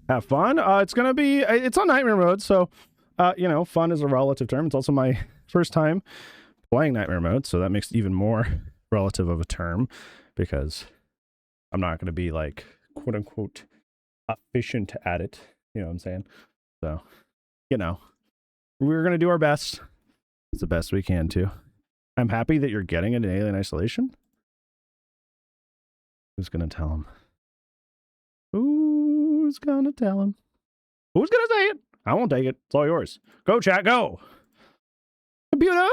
have fun. It's gonna be, it's on nightmare mode, so you know, fun is a relative term. It's also my first time playing nightmare mode, so that makes it even more relative of a term, because I'm not gonna be like quote unquote efficient at it. You know what I'm saying? So, you know, we're gonna do our best. It's the best we can too. I'm happy that you're getting it in Alien Isolation. Who's gonna tell him? Who's gonna tell him? Who's gonna say it? I won't take it. It's all yours. Go, chat, go. Computer,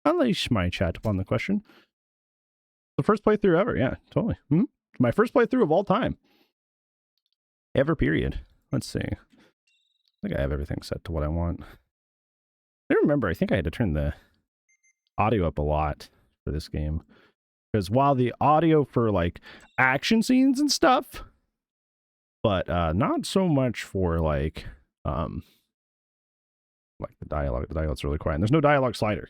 unleash my chat upon the question. The first playthrough ever. Yeah, totally. My first playthrough of all time. Ever, period. Let's see. I think I have everything set to what I want. I remember, I think I had to turn the audio up a lot for this game. Because while the audio for like action scenes and stuff, but not so much for like the dialogue. The dialogue's really quiet. And there's no dialogue slider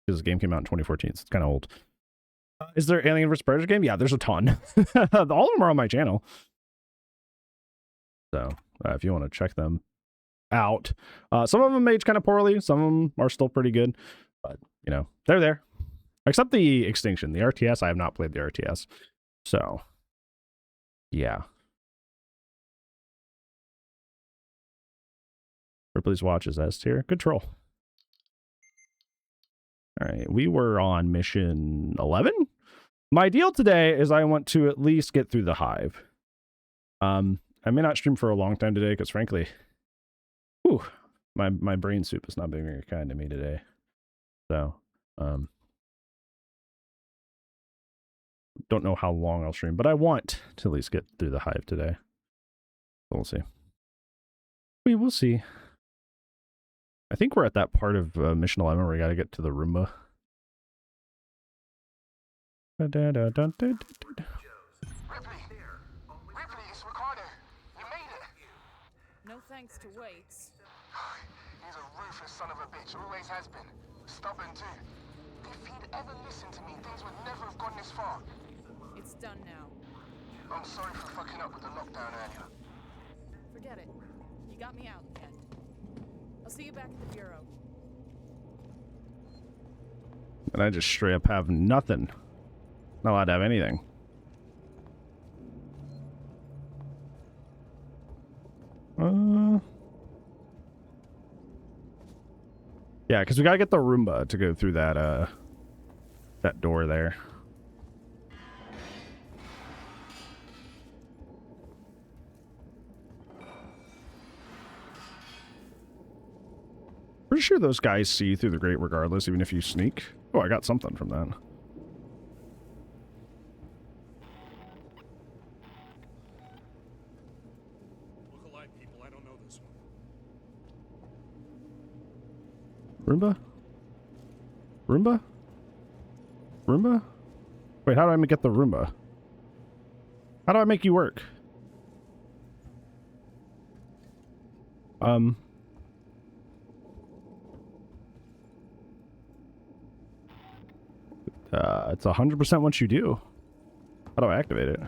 because the game came out in 2014. So it's kind of old. Is there Alien vs. Predator game? Yeah, there's a ton. All of them are on my channel. So if you want to check them out, some of them aged kind of poorly. Some of them are still pretty good, but you know, they're there. Except the Extinction, the RTS. I have not played the RTS. So yeah. Ripley's Watch is S tier. Good troll. All right, we were on mission 11. My deal today is I want to at least get through the Hive. I may not stream for a long time today because frankly, my brain soup is not being very kind to me today. So, don't know how long I'll stream, but I want to at least get through the Hive today. We'll see. We will see. I think we're at that part of mission 11 where we got to get to the Roomba. Ripley, it's Ricardo. You made it. No thanks to Waits. He's a ruthless son of a bitch. Always has been. Stubborn too. If he'd ever listened to me, things would never have gone this far. It's done now. I'm sorry for fucking up with the lockdown earlier. Forget it. You got me out in the end. I'll see you back at the Bureau. And I just straight up have nothing. Not allowed to have anything. Yeah, because we gotta get the Roomba to go through that that door there. Pretty sure those guys see you through the grate regardless, even if you sneak. Oh, I got something from that. Look-alike people, I don't know this one. Roomba? Roomba? Roomba? Wait, how do I get the Roomba? How do I make you work? It's 100% once you do. How do I activate it?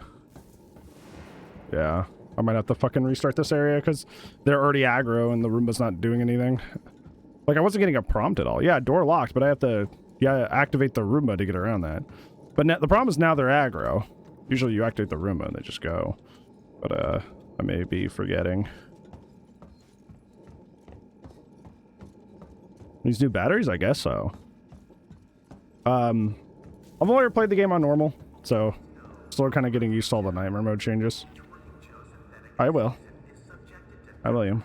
Yeah, I might have to fucking restart this area because they're already aggro and the Roomba's not doing anything. Like, I wasn't getting a prompt at all. Yeah, door locked, but I have to activate the Roomba to get around that. But the problem is now they're aggro. Usually you activate the Roomba and they just go. But I may be forgetting. These new batteries? I guess so. I've only ever played the game on normal, so still kind of getting used to all the nightmare mode changes. I will. I will. You.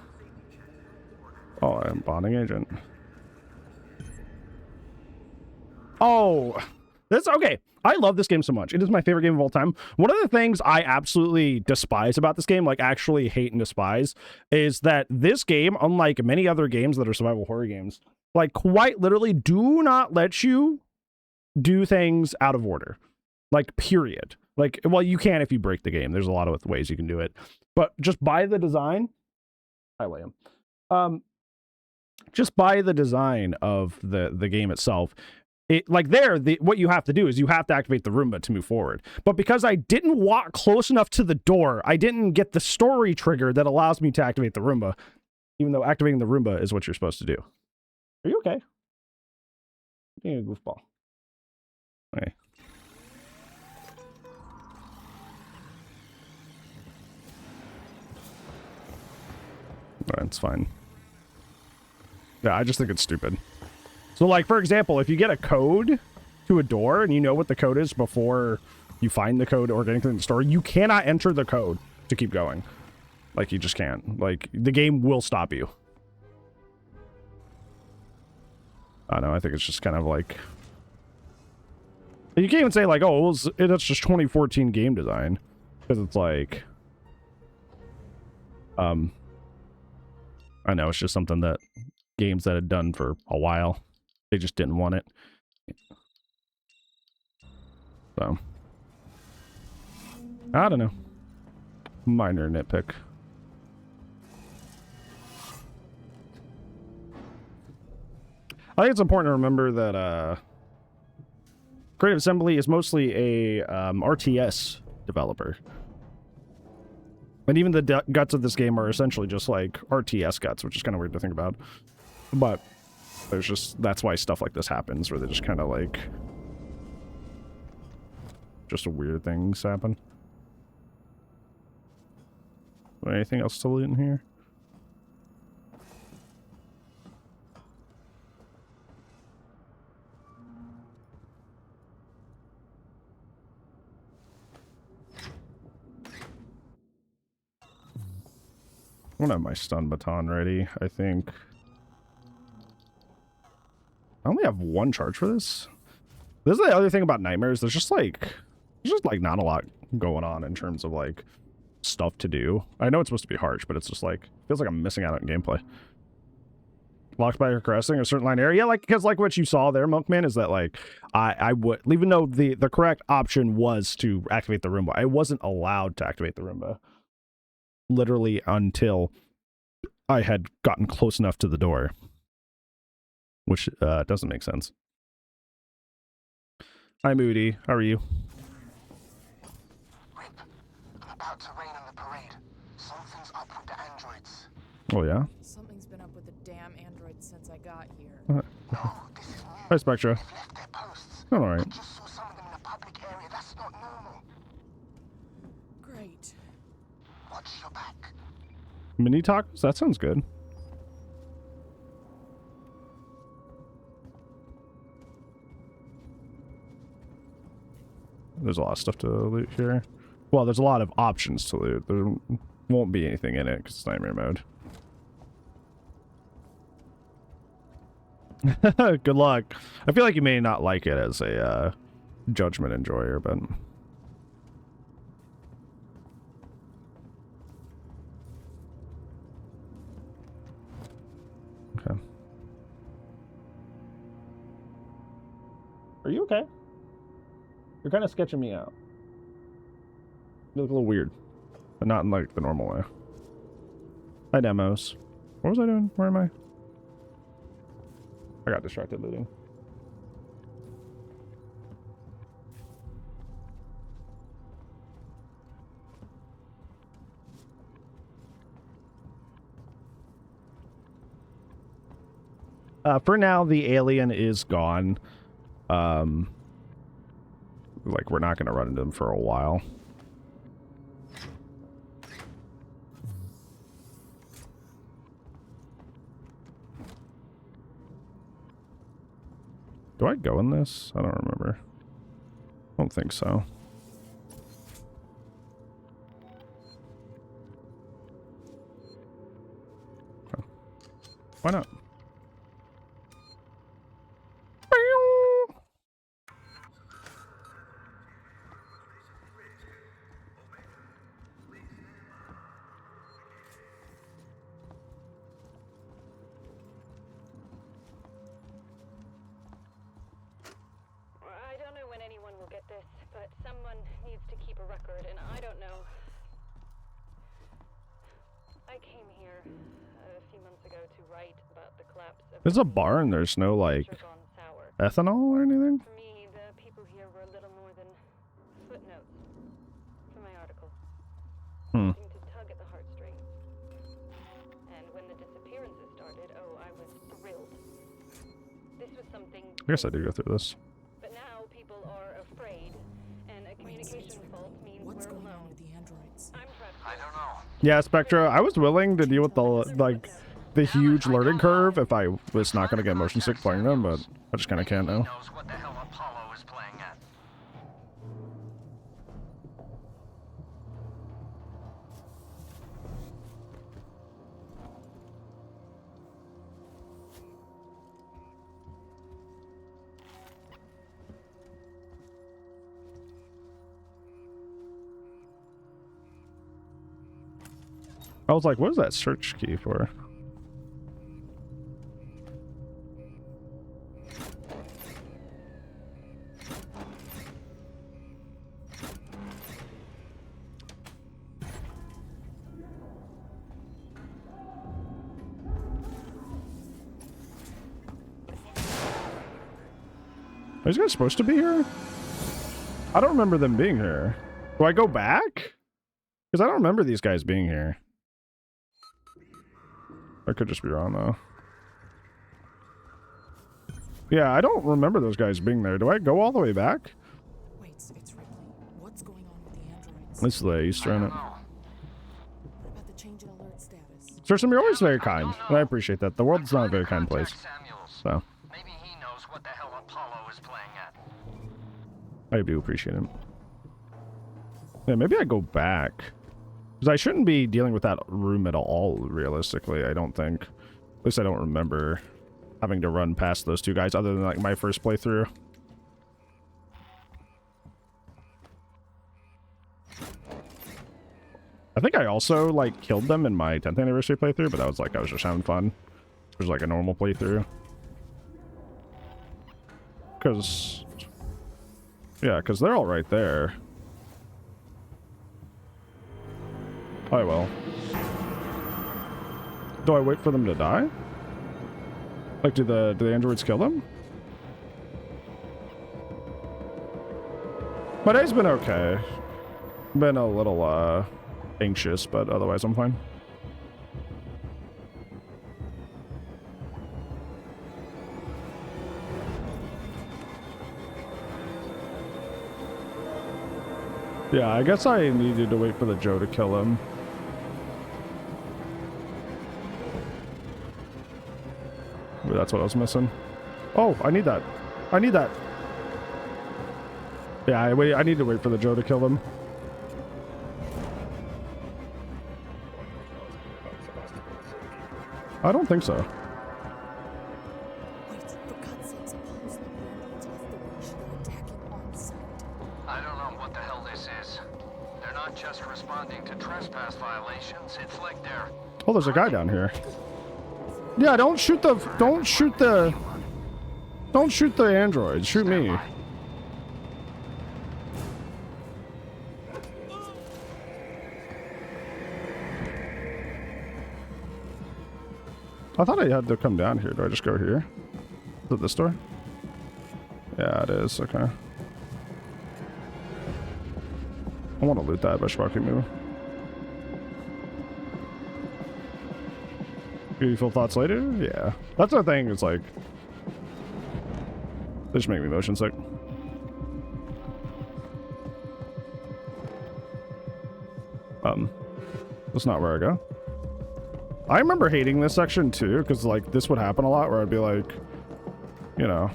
Oh, I'm bonding agent. Oh, that's okay. I love this game so much. It is my favorite game of all time. One of the things I absolutely despise about this game, like actually hate and despise, is that this game, unlike many other games that are survival horror games, like quite literally do not let you do things out of order. Like, period. Like, well, you can if you break the game. There's a lot of ways you can do it. But just by the design, hi, William. Just by the design of the game itself, like there, what you have to do is you have to activate the Roomba to move forward. But because I didn't walk close enough to the door, I didn't get the story trigger that allows me to activate the Roomba, even though activating the Roomba is what you're supposed to do. Are you okay? Being a goofball. Okay. That's fine. Yeah, I just think it's stupid. So, like, for example, if you get a code to a door and you know what the code is before you find the code or get anything in the store, you cannot enter the code to keep going. Like, you just can't. Like, the game will stop you. I don't know, I think it's just kind of like... You can't even say, like, oh, that's just 2014 game design. Because it's like... I know, it's just something that games that had done for a while, they just didn't want it. So, I don't know. Minor nitpick. I think it's important to remember that Creative Assembly is mostly a RTS developer. And even the guts of this game are essentially just like RTS guts, which is kind of weird to think about. But there's just, that's why stuff like this happens, where they just kind of like, just weird things happen. Anything else to loot in here? I'm gonna have my stun baton ready, I think. I only have one charge for this. This is the other thing about Nightmares. There's just like not a lot going on in terms of like stuff to do. I know it's supposed to be harsh, but it's just like, feels like I'm missing out on gameplay. Locked by caressing a certain line area. Yeah, like, because like what you saw there, Monkman, is that like I would, even though the correct option was to activate the Roomba, I wasn't allowed to activate the Roomba. Literally until I had gotten close enough to the door, which doesn't make sense. Hi, Moody. How are you? Rip, I'm about to rain on the parade. Something's up with the androids. Oh yeah. Something's been up with the damn androids since I got here. No, this is new. Hi, Spectra. They've left their posts. All right. I just saw some of them in a public area. That's not normal. Great. Watch your back. Mini tacos? That sounds good. There's a lot of stuff to loot here. Well, there's a lot of options to loot. There won't be anything in it because it's Nightmare mode. Good luck. I feel like you may not like it as a Judgment enjoyer, but... Okay. Are you okay? You're kind of sketching me out. You look a little weird, but not in like the normal way. Hi, demos. What was I doing? Where am I? I got distracted looting. For now, the alien is gone. Like, we're not going to run into them for a while. Do I go in this? I don't remember. I don't think so. Okay. Why not? There's a bar and there's no, like, ethanol or anything? For me, the people here were a little more than footnotes for my article. Hmm. Something to tug at the heartstrings. And when the disappearances started, oh, I was thrilled. This was something. I guess I do go through this. But now people are afraid, and a communication fault means What's we're going on alone. with the androids? I'm prepped. I don't know. Yeah, Spectra, I was willing to deal with the, like, the huge learning curve if I was not going to get motion sick playing them, but I just kind of can't now. Knows what the hell Apollo is playing at. I was like, what is that search key for? Are these guys supposed to be here? I don't remember them being here. Do I go back? Because I don't remember these guys being here. I could just be wrong, though. Yeah, I don't remember those guys being there. Do I go all the way back? Wait, it's Ripley. What's going on with the androids? This is the Easter in it. What about the change in alert status? Cersei, you're always very kind, and I appreciate that. The world's not a very kind place, Samuels. so Maybe he knows what the hell Apollo is playing at. I do appreciate it. Yeah, maybe I go back. Because I shouldn't be dealing with that room at all, realistically, I don't think. At least I don't remember having to run past those two guys, other than, like, my first playthrough. I think I also, like, killed them in my 10th anniversary playthrough, but that was, like, I was just having fun. It was, like, a normal playthrough. Because... yeah, because they're all right there. I will. Do I wait for them to die? Like, do the androids kill them? My day's been okay. Been a little, anxious, but otherwise I'm fine. Yeah, I guess I needed to wait for the Joe to kill him. Maybe that's what I was missing. Oh, I need that. I need that. Yeah, I need to wait for the Joe to kill him. I don't think so. Wait, for God's sakes, Apollo's not the androids off the leash. They're attacking on sight. I don't know what the hell this is. They're not just responding to trespass violations. It's like they're... Oh, there's a guy down here. Yeah, don't shoot the androids. Shoot me. I thought I had to come down here. Do I just go here? Is it this door? Yeah, it is. Okay. I want to loot that, but I should probably keep moving. Beautiful thoughts later? Yeah. That's the thing, it's like... they just make me motion sick. That's not where I go. I remember hating this section too, because like this would happen a lot where I'd be like, you know.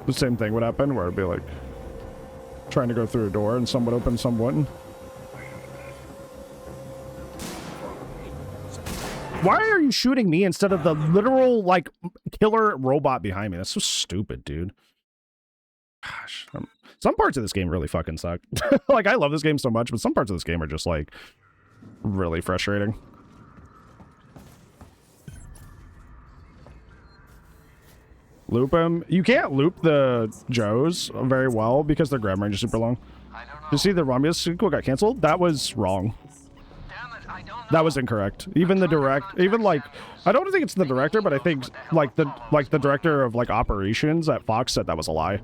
The same thing would happen where I'd be like trying to go through a door and some would open, some wouldn't. Why are you shooting me instead of the literal like killer robot behind me? That's so stupid, dude. Gosh, some parts of this game really fucking suck. Like, I love this game so much, but some parts of this game are just, like, really frustrating. Loop him. You can't loop the Joes very well because their grab range is super long. I don't know. You see the Romulus sequel got canceled? That was wrong. Damn it, I That was incorrect. Even the like, I don't think it's the director, but I think like the director of like operations at Fox said that was a lie.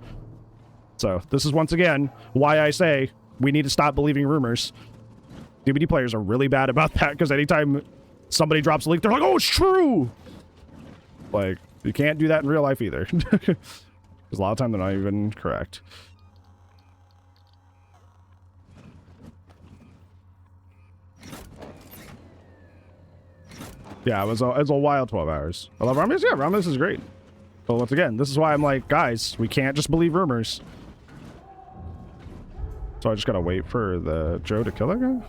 So this is once again why I say we need to stop believing rumors. DVD players are really bad about that because anytime somebody drops a leak, they're like, "Oh, it's true." Like, you can't do that in real life either. Because a lot of time they're not even correct. Yeah, it was a wild 12 hours. I love Romulus. Yeah, Romulus is great. But once again, this is why I'm like, guys, we can't just believe rumors. So I just gotta wait for the Joe to kill that guy?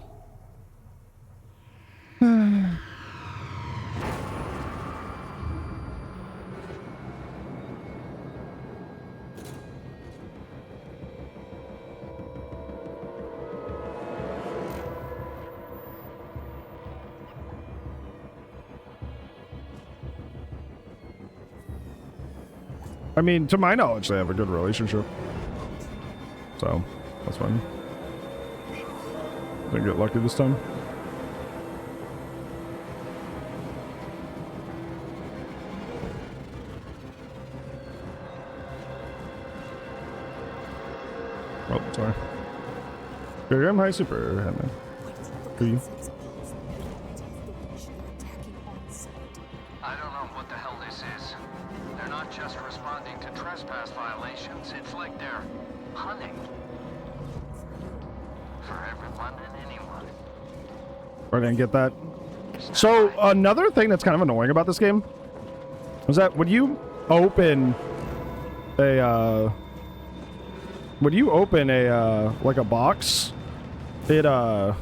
I mean, to my knowledge, they have a good relationship. So, that's fine. Didn't get lucky this time. Oh, sorry. Good game, high super. Henry. Who are you? I don't know what the hell this is. They're not just responding to trespass violations. It's like they're hunting. For everyone and anyone. I didn't get that. So, another thing that's kind of annoying about this game is that when you open a, like a box, it, yeah,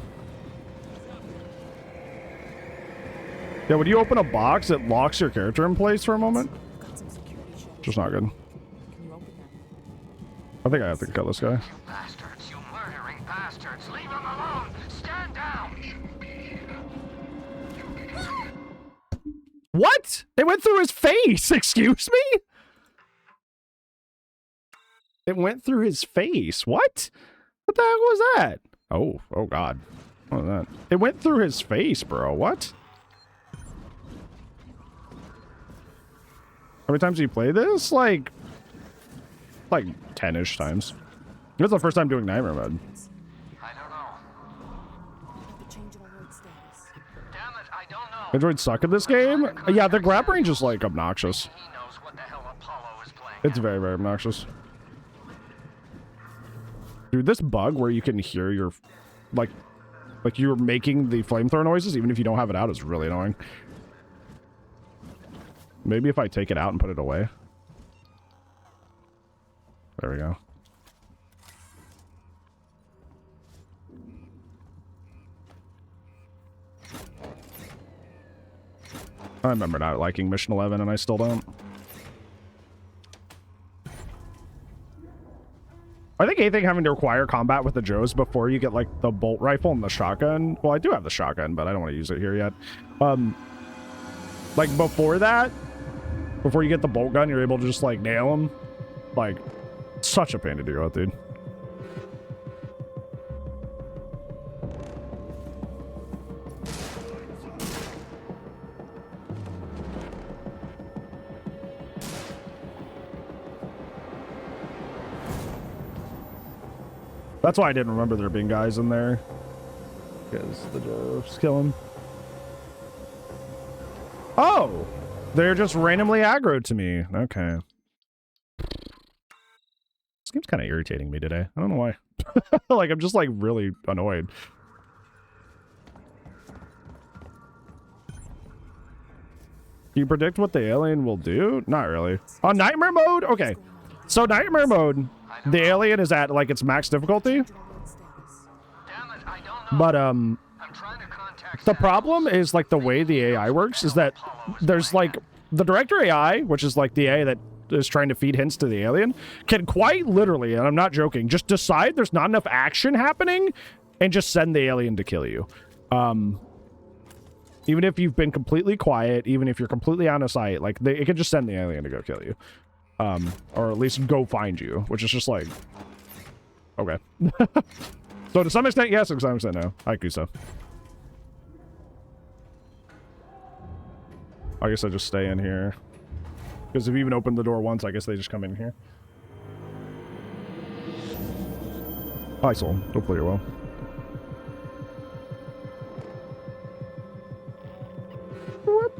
when you open a box, it locks your character in place for a moment. Just not good. I think I have to kill this guy. You bastards, you murdering bastards. Leave him alone. Stand down. What? It went through his face. Excuse me? It went through his face. What? What the heck was that? Oh God. What was that? It went through his face, bro. What? How many times do you play this? Like 10-ish times. This is the first time doing Nightmare mode. I don't know. Damn it, I don't know. Androids suck at this game? Yeah, the grab range is like obnoxious. He knows what the hell Apollo is playing. It's very, very obnoxious. Dude, this bug where you can hear your, like you're making the flamethrower noises even if you don't have it out is really annoying. Maybe if I take it out and put it away. There we go. I remember not liking Mission 11 and I still don't. I think anything having to require combat with the Joes before you get like the bolt rifle and the shotgun. Well, I do have the shotgun, but I don't want to use it here yet. Like before that, before you get the bolt gun, you're able to just like nail them. Like, such a pain to deal with, dude. That's why I didn't remember there being guys in there. Because the Joes kill him. Oh! They're just randomly aggroed to me. Okay. This game's kind of irritating me today. I don't know why. Like, I'm just, like, really annoyed. Can you predict what the alien will do? Not really. On Nightmare mode? Okay. So, Nightmare mode, the alien is at, like, its max difficulty. But, the problem is, like, the way the AI works is that there's, like, the director AI, which is, like, the AI that is trying to feed hints to the alien, can quite literally, and I'm not joking, just decide there's not enough action happening and just send the alien to kill you. Even if you've been completely quiet, even if you're completely out of sight, like, it can just send the alien to go kill you. Or at least go find you, which is just like, okay. So to some extent, yes, to some extent, no. Haikusa. I guess I just stay in here. Because if you even open the door once, I guess they just come in here. Hi, Soul. Hopefully you're well. What?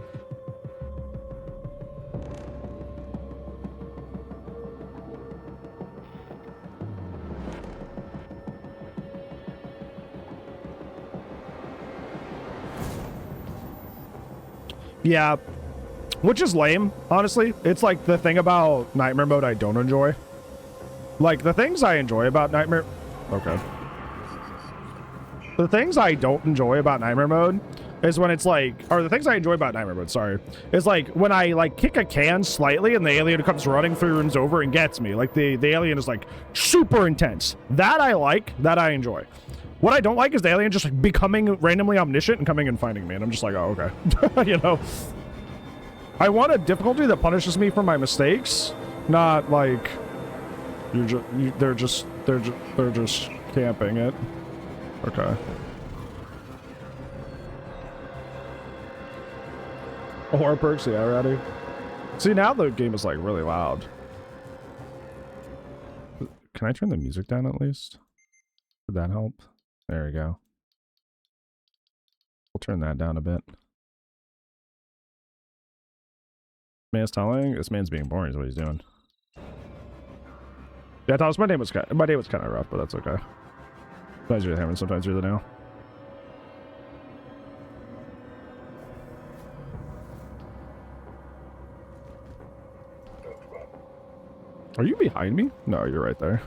Yeah. Which is lame, honestly. It's like the thing about Nightmare Mode I don't enjoy. Like, the things I enjoy about Nightmare... Okay. The things I don't enjoy about Nightmare Mode is when it's like... Or the things I enjoy about Nightmare Mode, sorry. Is like, when I, like, kick a can slightly and the alien comes running 3 rooms over and gets me. Like, the alien is, like, super intense. That I like. That I enjoy. What I don't like is the alien just, like, becoming randomly omniscient and coming and finding me. And I'm just like, oh, okay. You know? I want a difficulty that punishes me for my mistakes, not like they're just camping it. Okay. Horror perks, yeah, ready. See, now the game is like really loud. Can I turn the music down at least? Would that help? There we go. We'll turn that down a bit. Man's telling this man's being boring is what he's doing. Yeah, Thomas, my day was kind of rough, but that's okay. Sometimes you're the hammer, sometimes you're the nail. Are you behind me? No, you're right there.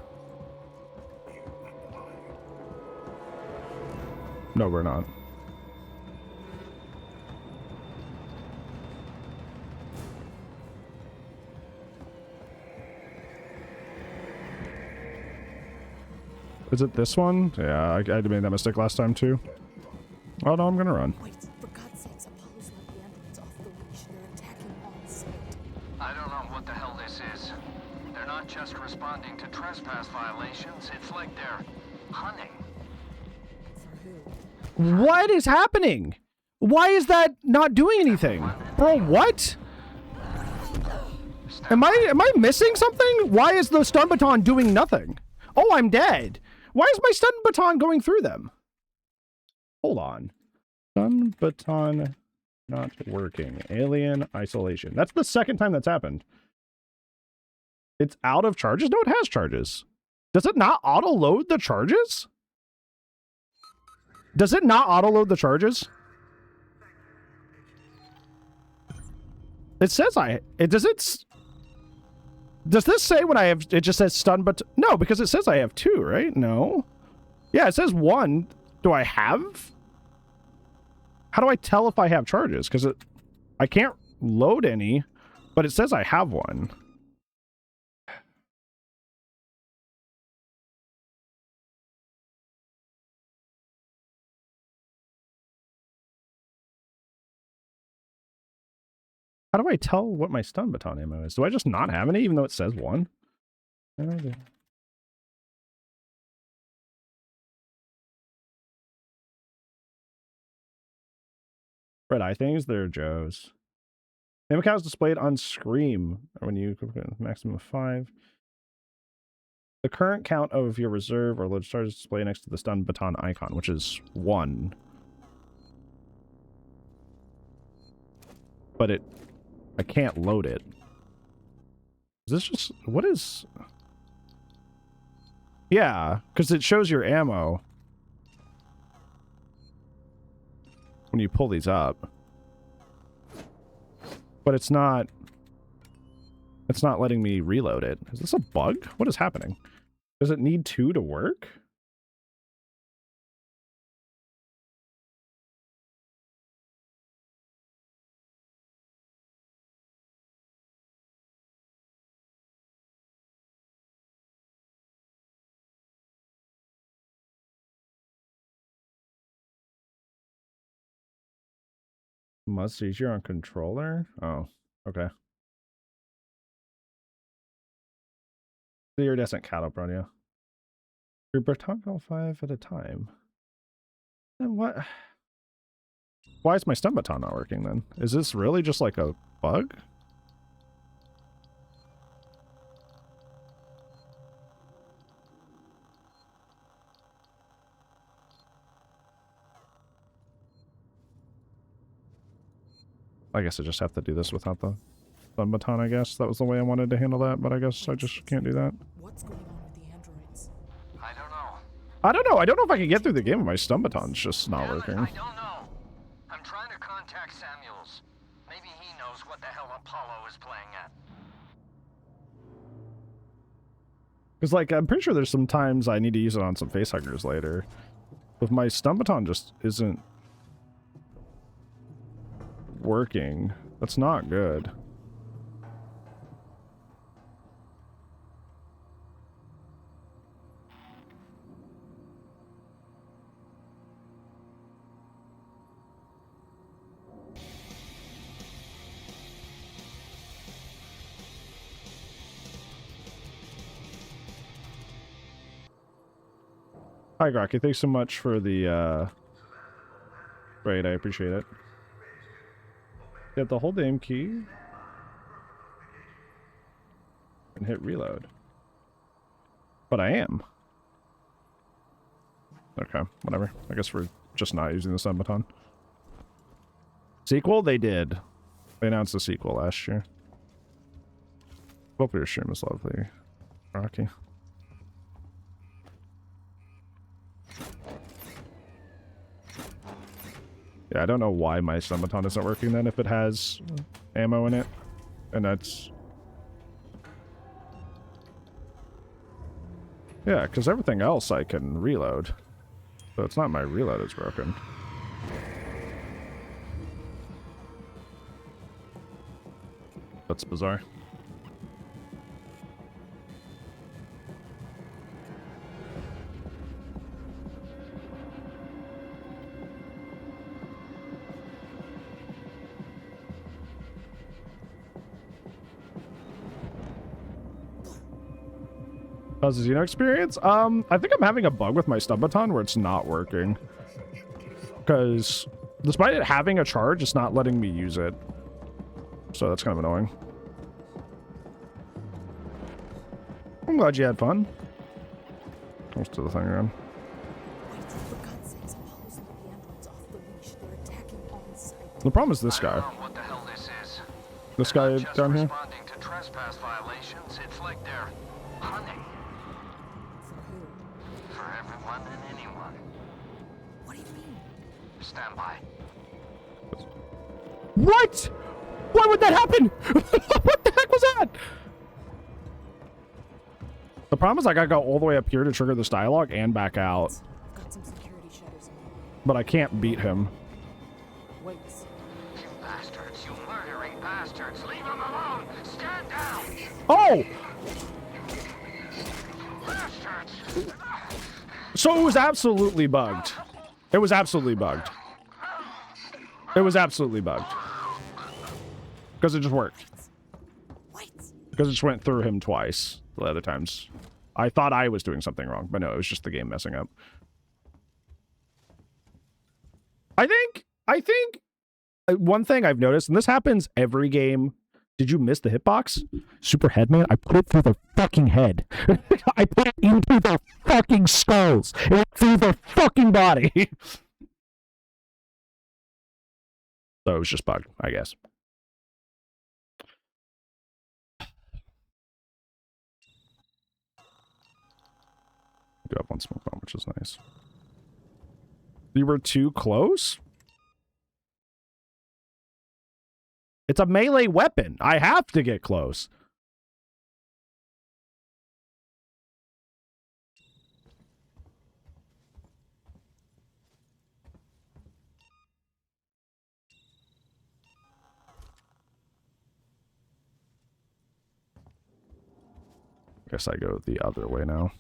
No, we're not. Is it this one? Yeah, I made that mistake last time too. Oh no, I'm gonna run. Wait, for God's sakes, Apollo's let the androids off the leash. They're attacking on sight. I don't know what the hell this is. They're not just responding to trespass violations, it's like they're hunting. For who? What is happening? Why is that not doing anything? Bro, what? Am I missing something? Why is the stun baton doing nothing? Oh, I'm dead. Why is my stun baton going through them? Hold on. Stun baton not working. Alien isolation. That's the second time that's happened. It's out of charges? No, it has charges. Does it not auto-load the charges? Does it not auto-load the charges? It says does this say when I have, it just says stun, but no, because it says I have 2, right? No. Yeah, it says 1. Do I have? How do I tell if I have charges? Because I can't load any, but it says I have 1. How do I tell what my stun baton ammo is? Do I just not have any even though it says 1? Red eye things, they're Joe's. Ammo count is displayed on Scream when you maximum of 5. The current count of your reserve or load charges display next to the stun baton icon, which is 1. But I can't load it. Is this just... What is... Yeah, because it shows your ammo when you pull these up. But it's not letting me reload it. Is this a bug? What is happening? Does it need 2 to work? Much easier on controller? Oh, okay. The iridescent cattle, Bronya. Your baton 5 at a time. Then what? Why is my stun baton not working then? Is this really just like a bug? I guess I just have to do this without the stun baton, I guess. That was the way I wanted to handle that, but I guess I just can't do that. What's going on with the androids? I don't know. I don't know. I don't know if I can get through the game with my stun baton's just not Damn it, working. I don't know. I'm trying to contact Samuels. Maybe he knows what the hell Apollo is playing at. Because, like, I'm pretty sure there's some times I need to use it on some facehuggers later. But my stun baton just isn't working. That's not good. Hi, Grocky. Thanks so much for the, raid. I appreciate it. Get the whole damn key. And hit reload. But I am. Okay, whatever. I guess we're just not using the stun baton. Sequel? They did. They announced the sequel last year. Hope your stream is lovely, Rocky. Yeah, I don't know why my stun baton isn't working then if it has ammo in it. And that's... Yeah, because everything else I can reload. So it's not my reload that's broken. That's bizarre. How's the Xeno experience? I think I'm having a bug with my stun baton where it's not working. Because despite it having a charge, it's not letting me use it. So that's kind of annoying. I'm glad you had fun. Comes to the thing again. Wait, for God's sakes, Apollo's let the androids off the leash. They're attacking on sight. The problem is this I don't guy. know what the hell this is. This They're guy not just down here. responding to trespass violations. It's like they're hunting For who? for everyone and anyone. What do you mean? Stand by. What? Why would that happen? What the heck was that? The problem is I gotta go all the way up here to trigger this dialogue and back out. I've got some security shutters in my way. But I can't beat him. Wait. You bastards, you murdering bastards. Leave him alone. Stand down. Oh! Bastards. So it was absolutely bugged. It was absolutely bugged. It was absolutely bugged. Because it just worked. Wait. Because it just went through him twice. The other times. I thought I was doing something wrong, but no, it was just the game messing up. I think one thing I've noticed, and this happens every game. Did you miss the hitbox? Super Headman, I put it through the fucking head. I put it into their fucking skulls. It went through their fucking body. So it was just bugged, I guess. I do have one smoke bomb, which is nice. You were too close? It's a melee weapon. I have to get close. Guess I go the other way now.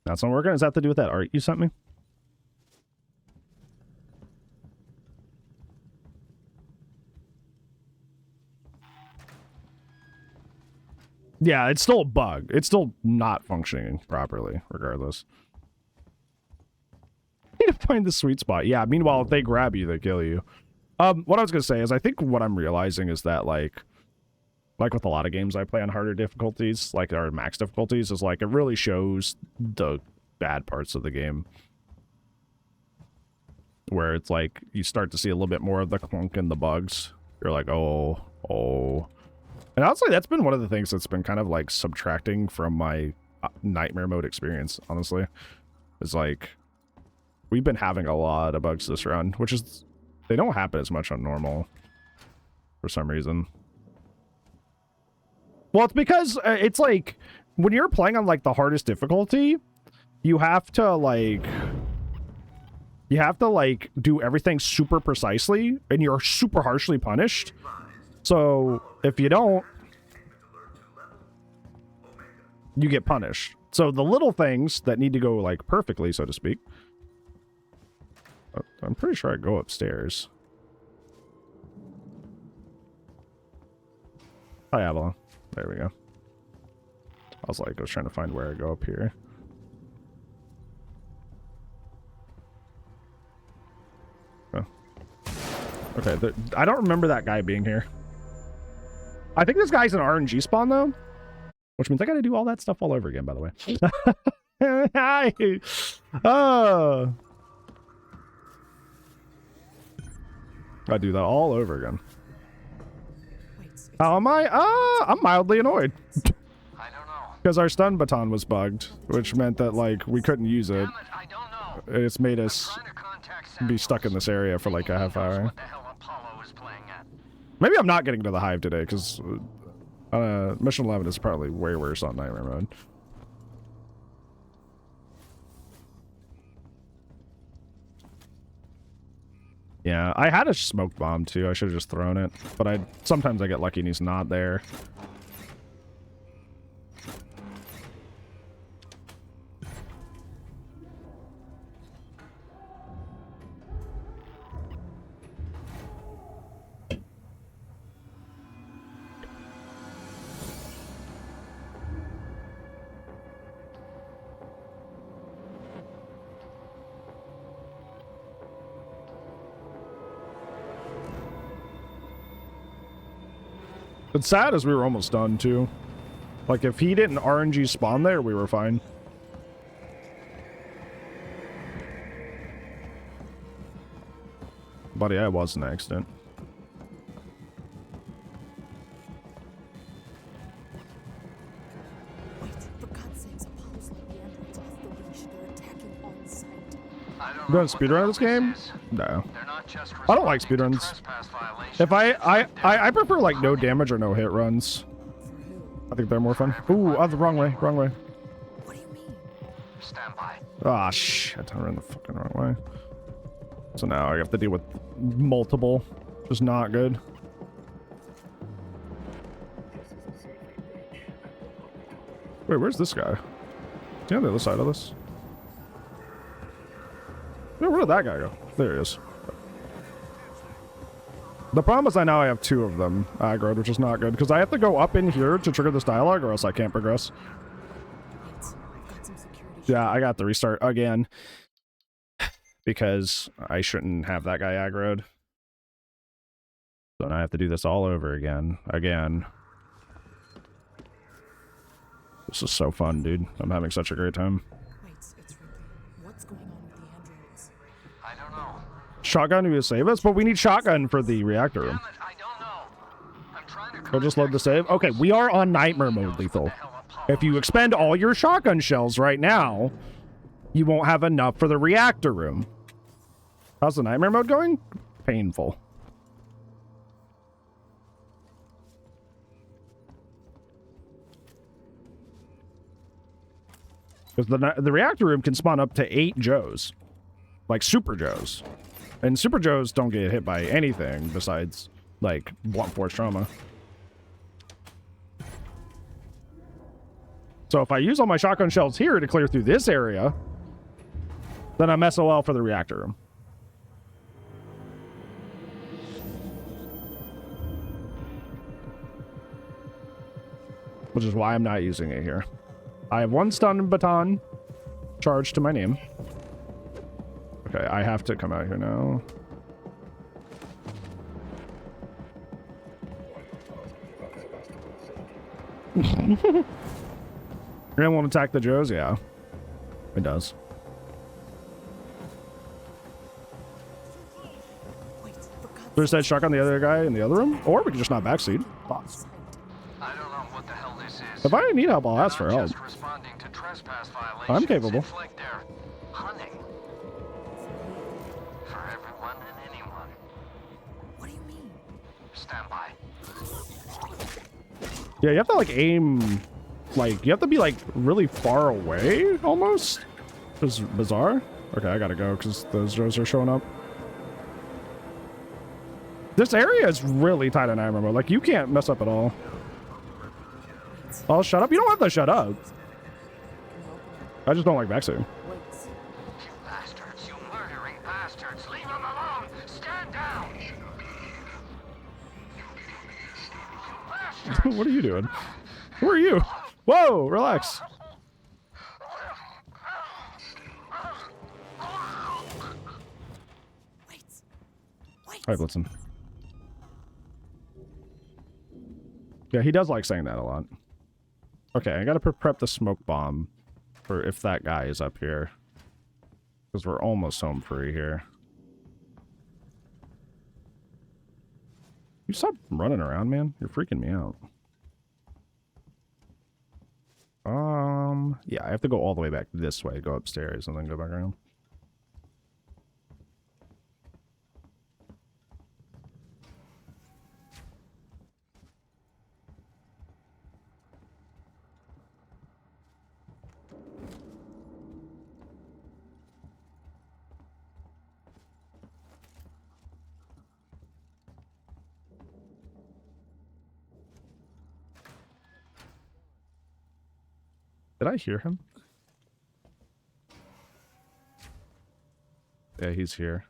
That's not working? Does that have to do with that art you sent me? Yeah, it's still a bug. It's still not functioning properly, regardless. to find the sweet spot. Yeah, meanwhile, if they grab you, they kill you. What I was gonna say is I think what I'm realizing is that like with a lot of games I play on harder difficulties, like our max difficulties, is like it really shows the bad parts of the game. Where it's like you start to see a little bit more of the clunk and the bugs. You're like, oh. And honestly, that's been one of the things that's been kind of like subtracting from my nightmare mode experience, honestly. It's like, we've been having a lot of bugs this round, which is, they don't happen as much on normal for some reason. Well, it's because it's like, when you're playing on like the hardest difficulty, you have to like do everything super precisely, and you're super harshly punished. So if you don't, you get punished. So the little things that need to go like perfectly, so to speak. I'm pretty sure I go upstairs. Hi, Avalon. There we go. I was trying to find where I go up here. Oh. Okay, I don't remember that guy being here. I think this guy's an RNG spawn, though. Which means I gotta do all that stuff all over again, by the way. Hi! Oh! I do that all over again. How am I? I'm mildly annoyed. I don't know. Because our stun baton was bugged, which meant that, like, we couldn't use it. Damn it, I don't know. It's made us Trying to contact be Samuels. stuck in this area for like a half hour. What the hell Apollo is playing at. Maybe I'm not getting to the hive today, because Mission 11 is probably way worse on nightmare mode. Yeah, I had a smoke bomb too. I should have just thrown it, but sometimes I get lucky and he's not there. What's sad is we were almost done too. Like if he didn't RNG spawn there, we were fine. Buddy, I was an accident. Wait, for God's sakes, Apollo's let the androids off the leash. They're attacking on sight. I don't You know gonna speedrun this game? No. They're not just I don't like responding to speedruns. trespass violations. If I prefer like no damage or no hit runs. I think they're more fun. Ooh, the wrong way, wrong way. What do you mean? Stand by. Ah, shit, I ran the fucking wrong way. So now I have to deal with multiple. Just not good. Wait, where's this guy? Is he on the other side of this? Yeah, where did that guy go? There he is. The problem is I have two of them aggroed, which is not good, because I have to go up in here to trigger this dialogue, or else I can't progress. Wait, I've got some security. Yeah, I got to restart again. Because I shouldn't have that guy aggroed. So now I have to do this all over again. This is so fun, dude. I'm having such a great time. Wait, it's Ripley. What's going on with the androids? I don't know. Shotgun to save us? But we need shotgun for the reactor room. Damn it, I don't know. I'm trying to We'll just load the save. Okay, we are on nightmare mode, Lethal. If you expend all your shotgun shells right now, you won't have enough for the reactor room. How's the nightmare mode going? Painful. Because the reactor room can spawn up to 8 Joes. Like Super Joes. And Super Joes don't get hit by anything besides, like, blunt force trauma. So if I use all my shotgun shells here to clear through this area, then I'm SOL for the reactor room. Which is why I'm not using it here. I have 1 stun baton charged to my name. Okay, I have to come out here now. You're gonna want to attack the Joes? Yeah. It does. Wait, for God's There's that shotgun the other guy in the other room? Or we can just not backseat. I don't know what the hell this is. If I need help, I'll ask for I'm help. just responding to trespass violations. I'm capable. It's like they're hunting for everyone and anyone. What do you mean? Stand by. Yeah, you have to like aim, like you have to be like really far away almost. It's bizarre. Okay, I gotta go because those Joes are showing up. This area is really tight on armor mode. Like you can't mess up at all. Oh, shut up! You don't have to shut up. I just don't like backseating. Wait. You bastards, you murdering bastards. Leave him alone. Stand down. You bastards. What are you doing? Who are you? Whoa, relax. Wait. All right, Blitzen. Yeah, he does like saying that a lot. Okay, I gotta prep the smoke bomb for if that guy is up here. Because we're almost home free here. You stop running around, man. You're freaking me out. Yeah, I have to go all the way back this way, go upstairs, and then go back around. Did I hear him? Yeah, he's here.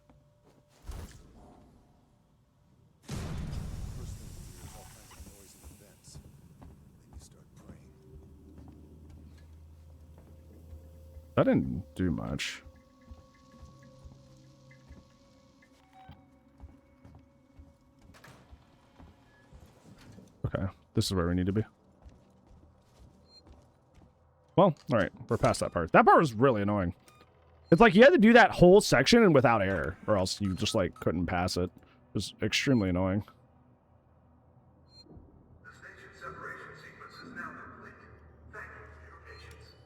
First thing you hear is all kinds of noise in the vents. Then you start praying. That didn't do much. Okay, this is where we need to be. Well, all right, we're past that part. That part was really annoying. It's like you had to do that whole section and without air, or else you just like couldn't pass it. It was extremely annoying. The station separation sequence is now complete. Thank you for your patience.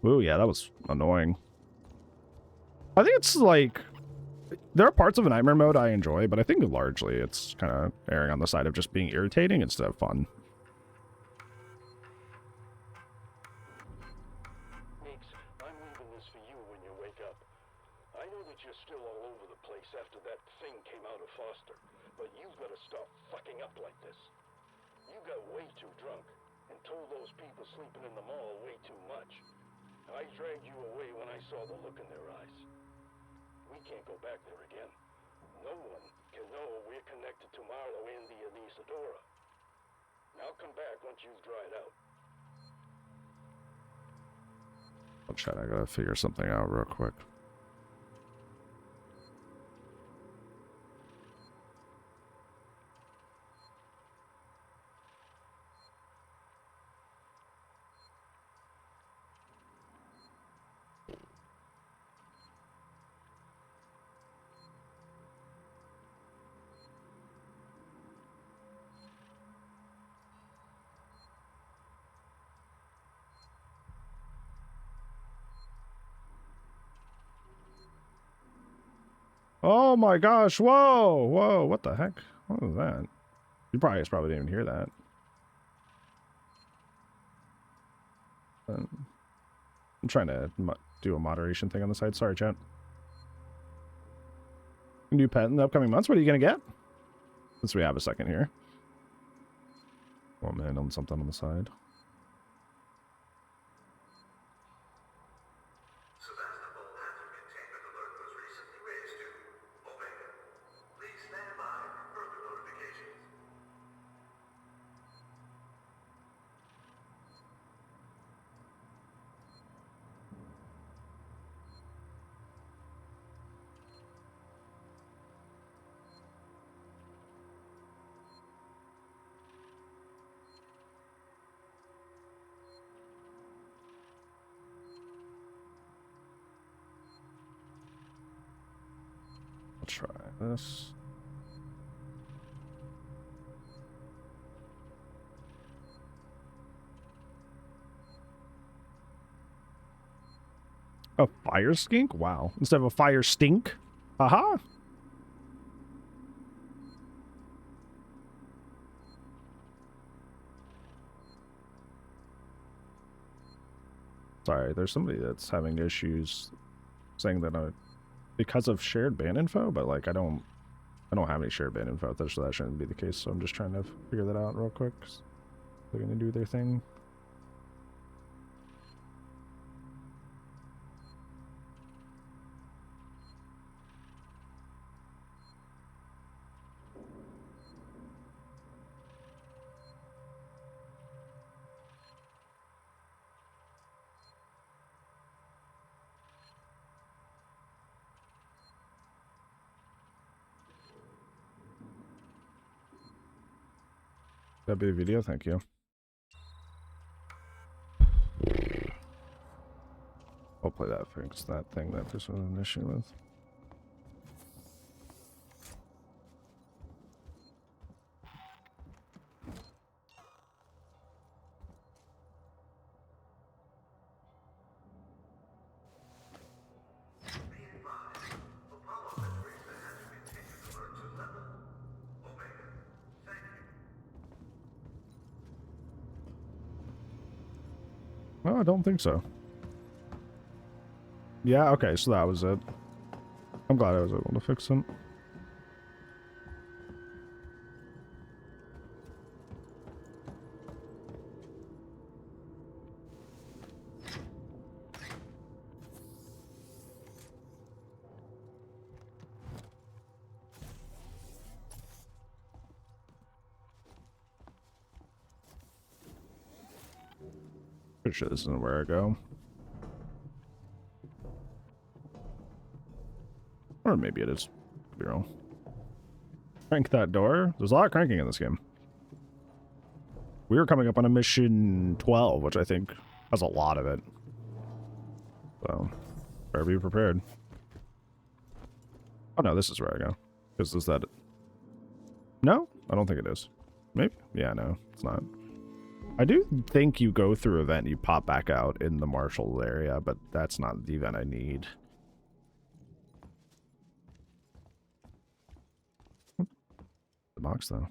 Ooh, yeah, that was annoying. I think it's like there are parts of a nightmare mode I enjoy, but I think largely it's kind of erring on the side of just being irritating instead of fun. Meeks, I'm leaving this for you when you wake up. I know that you're still all over the place after that thing came out of Foster, but you've got to stop fucking up like this. You got way too drunk and told those people sleeping in the mall way too much. I dragged you away when I saw the look in their eyes. We can't go back there again. No one can know we're connected to Marlo, Andy, and Isadora. Now come back once you've dried out. Oh, shit, I gotta figure something out real quick. Oh my gosh, whoa, whoa, what the heck? What was that? You probably didn't even hear that. I'm trying to do a moderation thing on the side. Sorry, chat. New pet in the upcoming months. What are you going to get? Since we have a second here. 1 minute on something on the side. Sebastopol hazard containment alert was recently raised to Omega. Please stand by for further notifications. try this. A fire skink? Wow. Instead of a fire stink? Aha! Sorry, there's somebody that's having issues saying that because of shared ban info, but like I don't have any shared ban info, so that shouldn't be the case. So I'm just trying to figure that out real quick. They're gonna do their thing. That'd be a video, thank you. Hopefully that fixed that thing that this was an issue with. No, I don't think so. Yeah, okay, so that was it. I'm glad I was able to fix it. Pretty sure this isn't where I go. Or maybe it is. Could be wrong. Crank that door. There's a lot of cranking in this game. We were coming up on a mission 12, which I think has a lot of it. So, better be prepared. Oh no, this is where I go. Because is that... No? I don't think it is. Maybe? Yeah, no, it's not. I do think you go through an event and you pop back out in the Marshall area, but that's not the event I need. The box, though.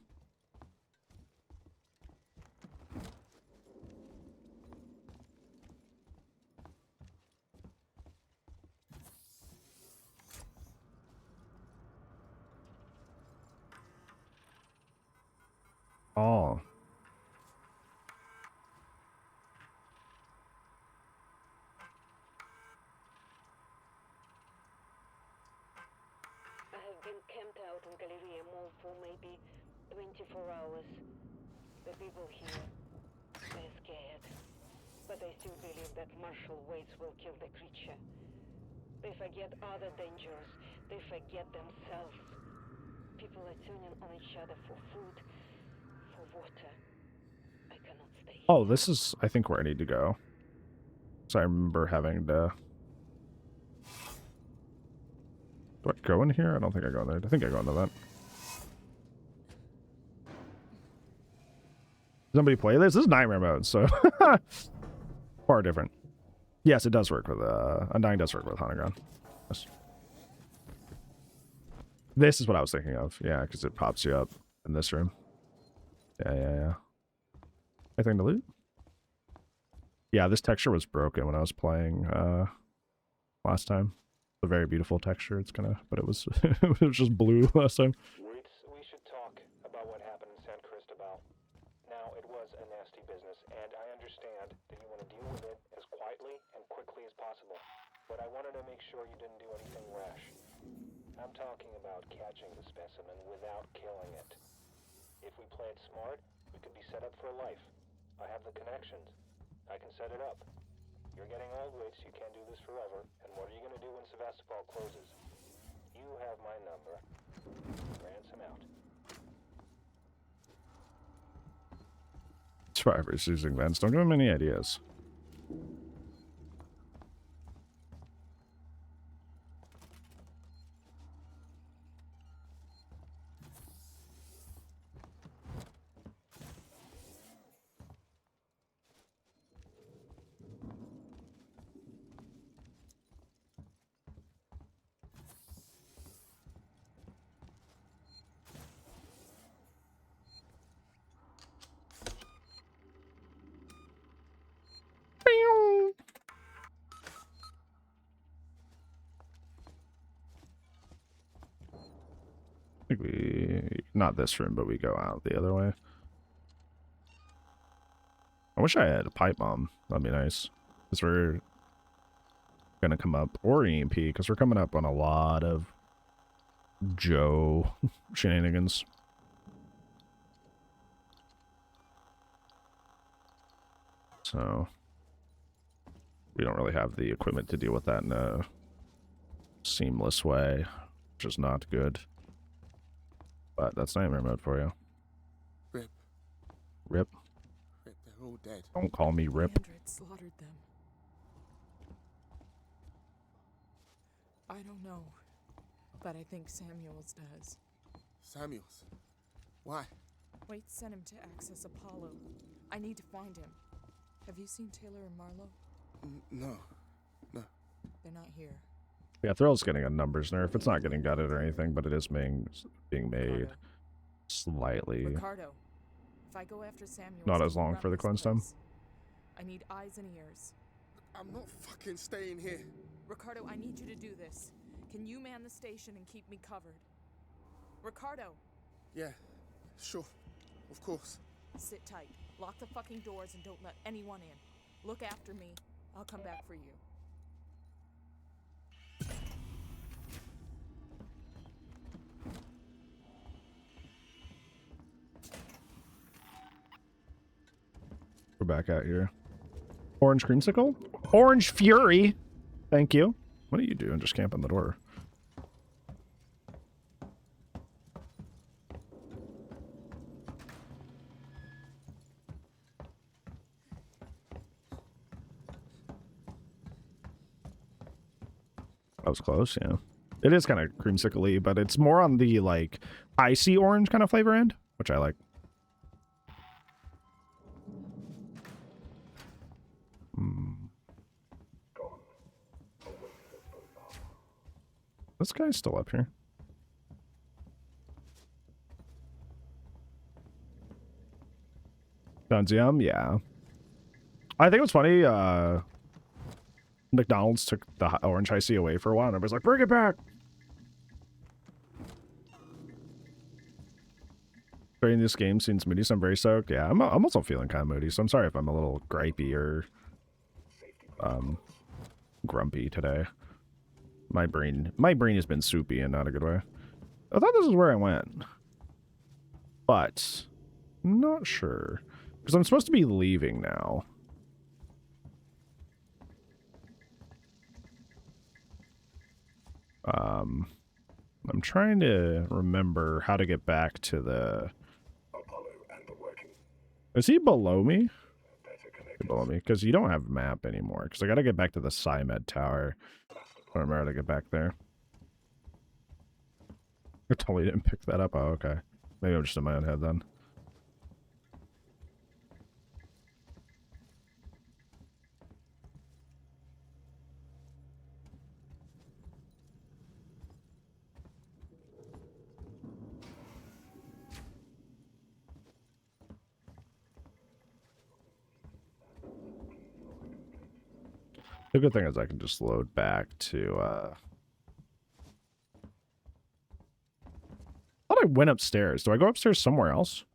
Oh. I have been camped out in Galleria Mall for maybe 24 hours. The people here, they're scared. But they still believe that martial waits will kill the creature. They forget other dangers. They forget themselves. People are turning on each other for food, for water. I cannot stay here. Oh, this is, I think, where I need to go. So I remember having to... Do I go in here? I don't think I go in there. I think I go into that. Somebody play this? This is Nightmare mode, so... Far different. Yes, it does work with, Undying does work with Haunted Ground. Yes. This is what I was thinking of. Yeah, because it pops you up in this room. Yeah. Anything to loot? Yeah, this texture was broken when I was playing last time. It's a very beautiful texture. It's kind of, but it was it was just blue last time. We should talk about what happened in San Cristobal. Now, it was a nasty business, and I understand that you want to deal with it as quietly and quickly as possible. But I wanted to make sure you didn't do anything rash. I'm talking about catching the specimen without killing it. If we play it smart, we could be set up for life. I have the connections. I can set it up. You're getting old, Witch. You can't do this forever. And what are you going to do when Sevastopol closes? You have my number. Ransom out. Survivors using vents. Don't give him any ideas. think not this room, but we go out the other way. I wish I had a pipe bomb. That'd be nice. Because we're gonna come up, or EMP, because we're coming up on a lot of Joe shenanigans. So we don't really have the equipment to deal with that in a seamless way, which is not good. But that's nightmare mode for you. Rip. Rip. Rip, they're all dead. Don't call me Rip. Android slaughtered them. I don't know, but I think Samuels does. Samuels. Why? Wait sent him to access Apollo. I need to find him. Have you seen Taylor and Marlowe? No. No. They're not here. Yeah, Thrill's getting a numbers nerf. It's not getting gutted or anything, but it is being made Ricardo. slightly. Ricardo, if I go after Samuels, Not can as you long run for the this cleanse time. place? I need eyes and ears. I'm not fucking staying here. Ricardo, I need you to do this. Can you man the station and keep me covered? Ricardo, Yeah, sure. Of course. sit tight. Lock the fucking doors and don't let anyone in. Look after me. I'll come back for you. We're back out here. Orange creamsicle? Orange Fury! Thank you. What are you doing? Just camping the door. That was close, yeah. It is kind of creamsicle-y, but it's more on the, like, icy orange kind of flavor end, which I like. This guy's still up here. Dunzium, yeah. I think it was funny, McDonald's took the orange icy away for a while, and everybody's like, bring it back! During this game seems moody, so I'm very soaked. Yeah, I'm also feeling kind of moody, so I'm sorry if I'm a little gripey or grumpy today. My brain has been soupy in not a good way. I thought this is where I went, but I'm not sure because I'm supposed to be leaving now. I'm trying to remember how to get back to the. Is he below me? Below me, because you don't have a map anymore. Because I got to get back to the SciMed Tower. I don't remember how to get back there. I totally didn't pick that up. Oh, okay. Maybe I'm just in my own head then. The good thing is I can just load back to, I thought I went upstairs. Do I go upstairs somewhere else?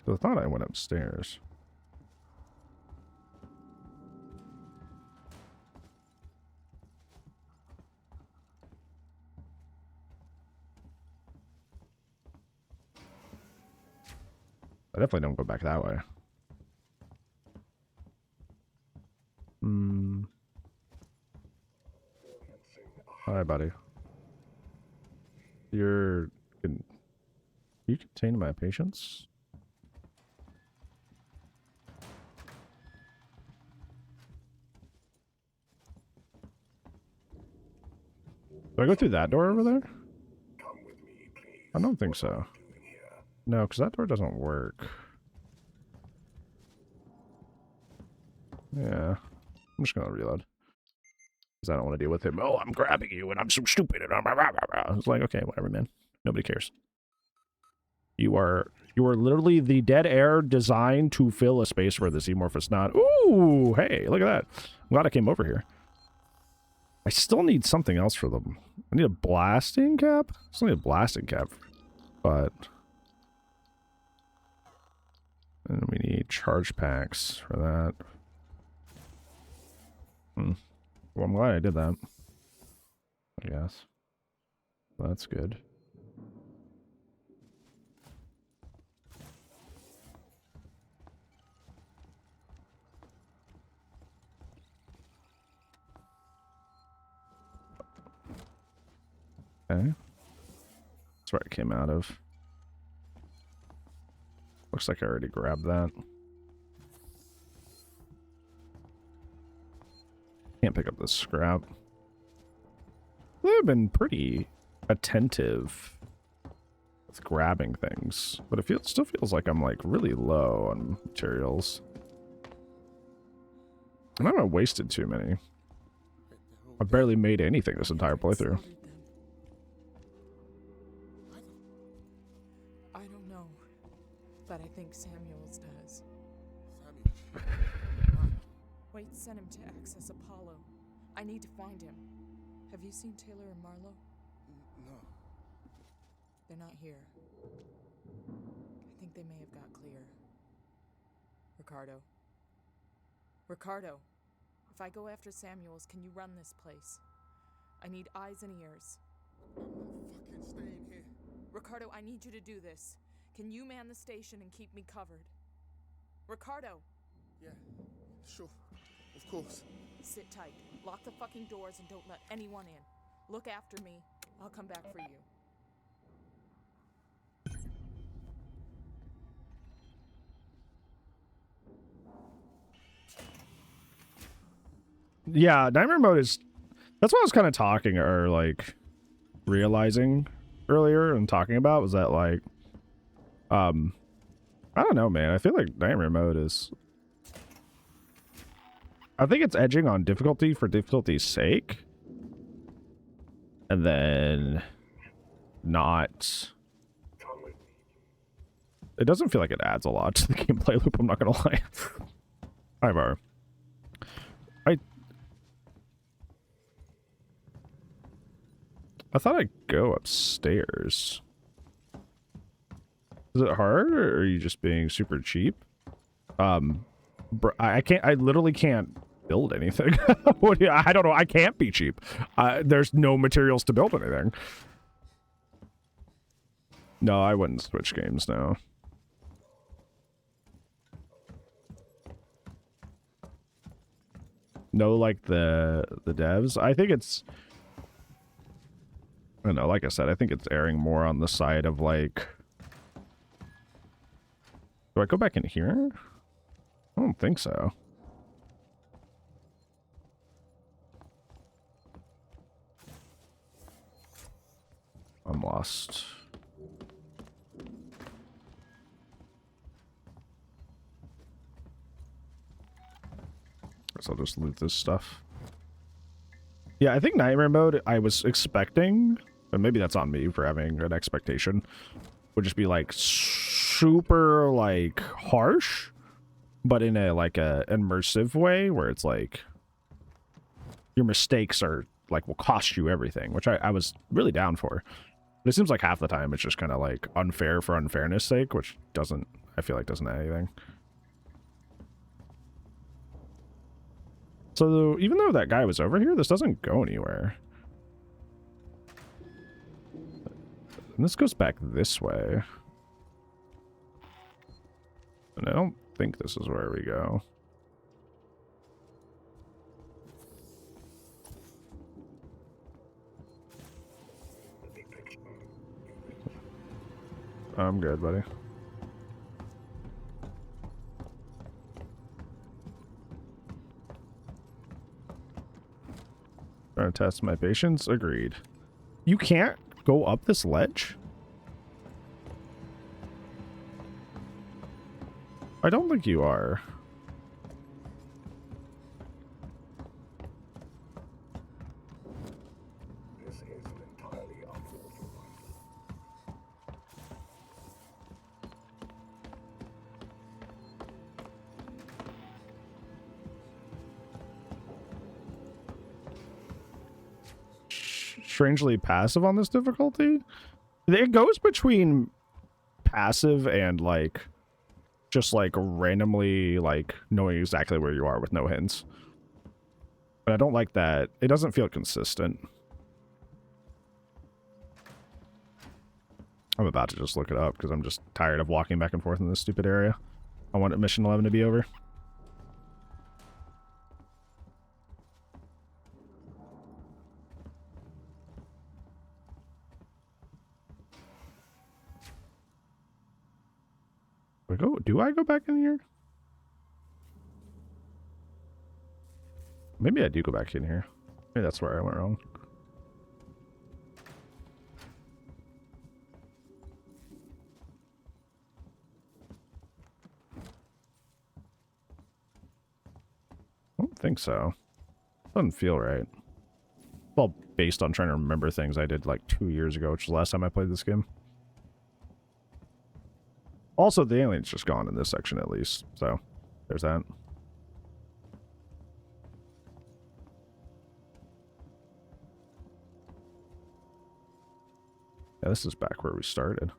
I thought I went upstairs. I definitely don't go back that way. Hi, buddy. You contain my patience? Do I go through that door over there? I don't think so. No, because that door doesn't work. Yeah. I'm just going to reload. Because I don't want to deal with him. Oh, I'm grabbing you and I'm so stupid. And it's like, okay, whatever, man. Nobody cares. You are You are literally the dead air designed to fill a space where the Xenomorph is not. Ooh, hey, look at that. I'm glad I came over here. I still need something else for them. I need a blasting cap? I still need a blasting cap. But... and we need charge packs for that. Well, I'm glad I did that. I guess. That's good. Okay. That's where it came out of. Looks like I already grabbed that. Can't pick up this scrap. They've been pretty attentive with grabbing things, but it still feels like I'm like really low on materials. And I haven't wasted too many. I've barely made anything this entire playthrough. I don't know, but I think Samuels does. Wait, sent him to access Apollo. I need to find him. Have you seen Taylor and Marlowe? No. They're not here. I think they may have got clear. Ricardo. Ricardo, if I go after Samuels, can you run this place? I need eyes and ears. I'm not fucking staying here. Ricardo, I need you to do this. Can you man the station and keep me covered? Ricardo! Yeah, sure. Of course. Sit tight. Lock the fucking doors and don't let anyone in. Look after me. I'll come back for you. Yeah, Nightmare Mode is... that's what I was kind of talking or like realizing earlier and talking about was that like I don't know, man. I feel like Nightmare Mode is... I think it's edging on difficulty for difficulty's sake. And then not... it doesn't feel like it adds a lot to the gameplay loop, I'm not gonna lie. Hi, Bar. I thought I'd go upstairs. Is it hard, or are you just being super cheap? I can't. I literally can't build anything. I don't know. I can't be cheap. There's no materials to build anything. No, I wouldn't switch games now. No, like the devs. I think it's... I don't know, like I said, I think it's erring more on the side of like... do I go back in here? I don't think so. I'm lost. Guess I'll just loot this stuff. Yeah, I think Nightmare Mode, I was expecting, and maybe that's on me for having an expectation, would just be like super like harsh, but in a like a immersive way where it's like your mistakes are like will cost you everything, which I was really down for. But it seems like half the time it's just kind of like unfair for unfairness sake, which doesn't, I feel like doesn't add anything. So even though that guy was over here, this doesn't go anywhere. And this goes back this way. And I don't think this is where we go. I'm good, buddy. Trying to test my patience? Agreed. You can't go up this ledge? I don't think you are. This isn't entirely unauthorized. strangely passive on this difficulty. It goes between passive and like just like randomly like knowing exactly where you are with no hints. But I don't like that. It doesn't feel consistent. I'm about to just look it up because I'm just tired of walking back and forth in this stupid area. I want mission 11 to be over. Do I go back in here? Maybe I do go back in here. Maybe that's where I went wrong. I don't think so. Doesn't feel right. It's all based on trying to remember things I did like 2 years ago, which is the last time I played this game. Also, the alien's just gone in this section at least, so there's that. Yeah, this is back where we started.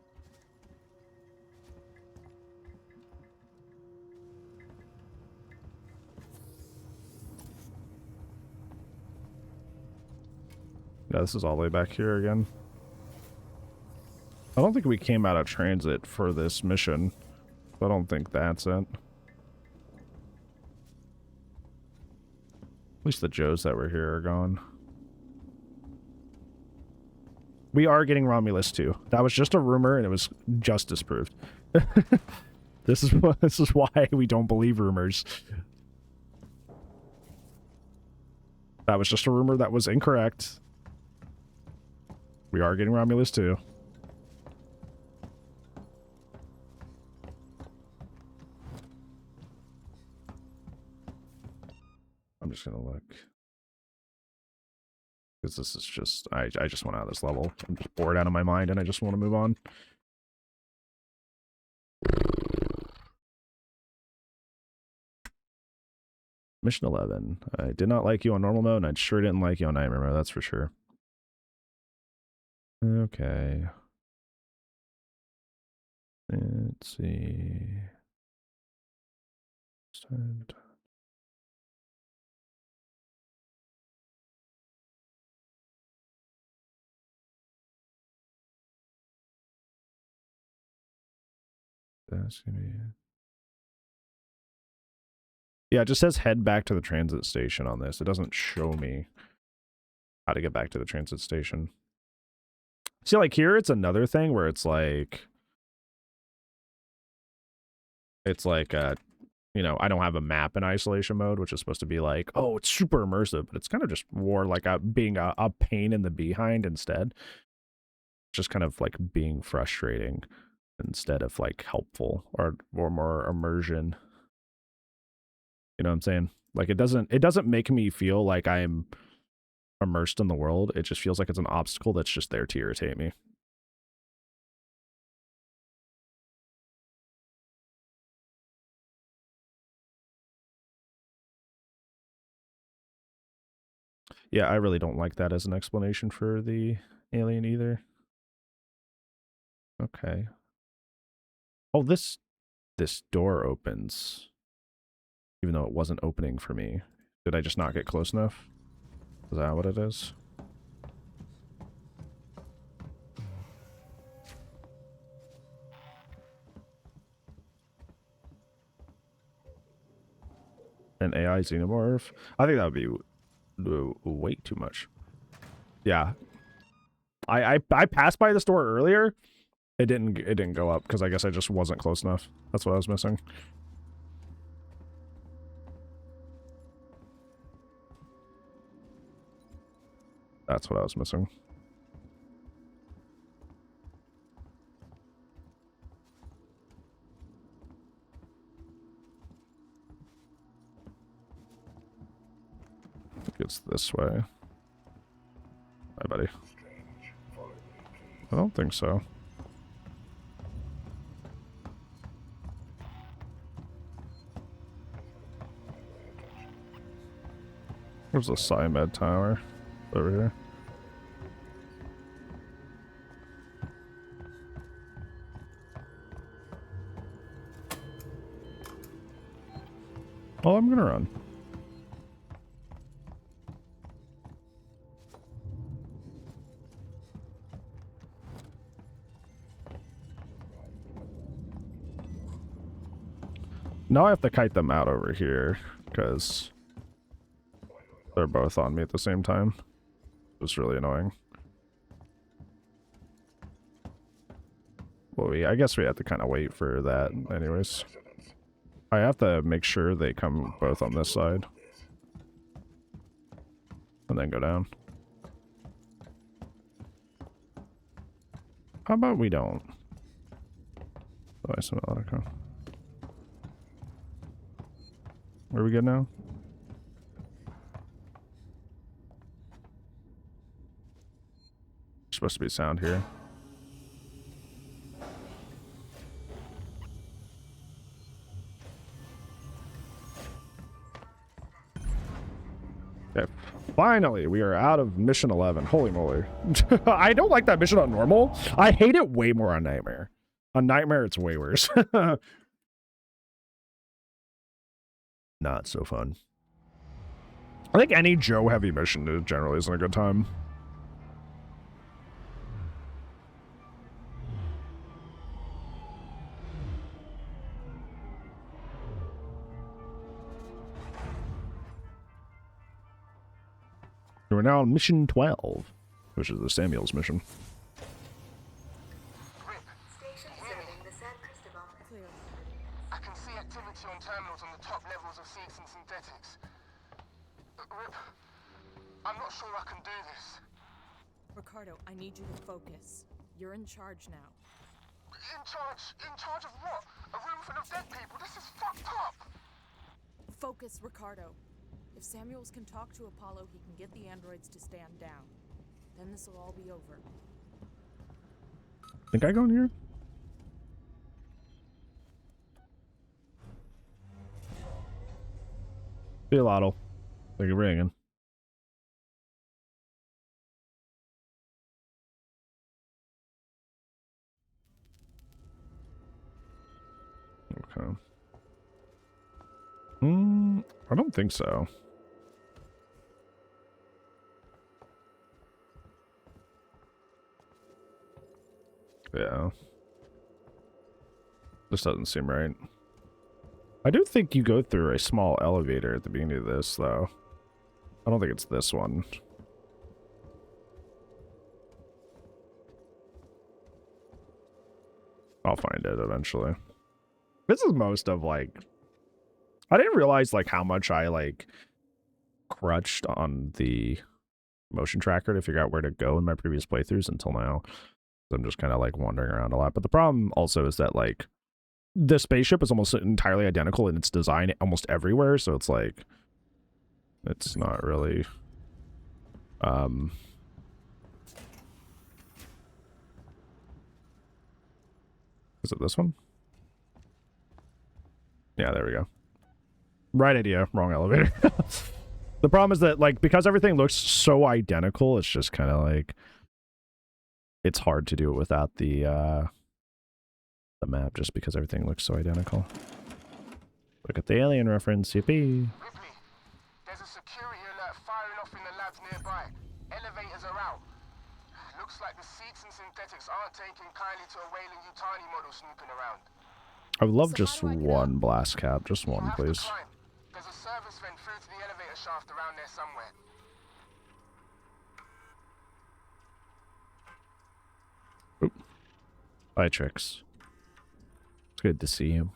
Yeah, this is all the way back here again. I don't think we came out of transit for this mission. I don't think that's it. At least the Joes that were here are gone. We are getting Romulus too. That was just a rumor and it was just disproved. This is why we don't believe rumors. That was just a rumor that was incorrect. We are getting Romulus too. I'm just gonna look. Because this is just, I just want out of this level. I'm just bored out of my mind and I just want to move on. Mission 11. I did not like you on normal mode and I sure didn't like you on nightmare mode, that's for sure. Okay. Let's see. That's gonna be it. Yeah, it just says head back to the transit station on this. It doesn't show me how to get back to the transit station. See, like here, it's another thing where it's like, you know, I don't have a map in isolation mode, which is supposed to be like, oh, it's super immersive, but it's kind of just more like being a pain in the behind instead. Just kind of like being frustrating instead of like helpful or more immersion. You know what I'm saying? Like it doesn't make me feel like I'm immersed in the world. It just feels like it's an obstacle that's just there to irritate me. Yeah, I really don't like that as an explanation for the alien either. Okay. Oh, this door opens. Even though it wasn't opening for me. Did I just not get close enough? Is that what it is? An AI xenomorph? I think that would be way too much. Yeah. I passed by this door earlier. It didn't go up because I guess I just wasn't close enough. That's what I was missing. That's what I was missing. I think it's this way. Hi, buddy. I don't think so. Where's the Psymed tower? Over here. Oh, I'm gonna run. Now I have to kite them out over here, because they're both on me at the same time. It's really annoying. Well, I guess we have to kind of wait for that anyways. I have to make sure they come both on this side. And then go down. How about we don't? Oh, I smell that. Where are we good now? Supposed to be sound here. Okay. Finally, we are out of mission 11. Holy moly. I don't like that mission on normal. I hate it way more on Nightmare. On Nightmare, it's way worse. Not so fun. I think any Joe heavy mission generally isn't a good time. We're now on mission 12, which is the Samuels mission. Station serving the San Cristobal. Clear. I can see activity on terminals on the top levels of Seeks and Synthetics. Rip, I'm not sure I can do this. Ricardo, I need you to focus. You're in charge now. In charge? In charge of what? A room full of dead people? This is fucked up! Focus, Ricardo. If Samuels can talk to Apollo, he can get the androids to stand down. Then this will all be over. Think I go in here? See you, Lotto. Thank you for ringing. Okay. I don't think so. Yeah. This doesn't seem right. I do think you go through a small elevator at the beginning of this, though. I don't think it's this one. I'll find it eventually. This is most of, like... I didn't realize, like, how much I, like, crutched on the motion tracker to figure out where to go in my previous playthroughs until now. I'm just kind of, like, wandering around a lot. But the problem also is that, like, the spaceship is almost entirely identical in its design almost everywhere, so it's, like, it's not really... Is it this one? Yeah, there we go. Right idea, wrong elevator. The problem is that, like, because everything looks so identical, it's just kind of like... It's hard to do it without the map, just because everything looks so identical. Look at the alien reference, yippee. Ripley, there's a security alert firing off in the labs nearby. Elevators are out. Looks like the Seeks and Synthetics aren't taking kindly to a Weyland-Yutani model snooping around. I would love So just how do I get one blast cap, just You'll one, have to please. climb. There's a service vent through to the elevator shaft around there somewhere. Bye, Trix. It's good to see you.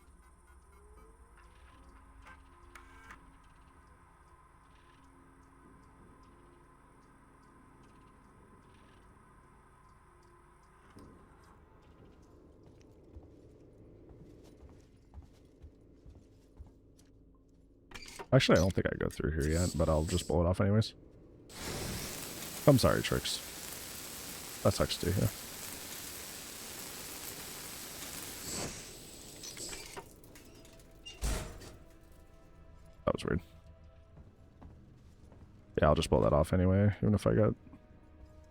Actually, I don't think I go through here yet, but I'll just blow it off anyways. I'm sorry, Trix. That sucks too, yeah. That was weird. Yeah, I'll just blow that off anyway, even if I got...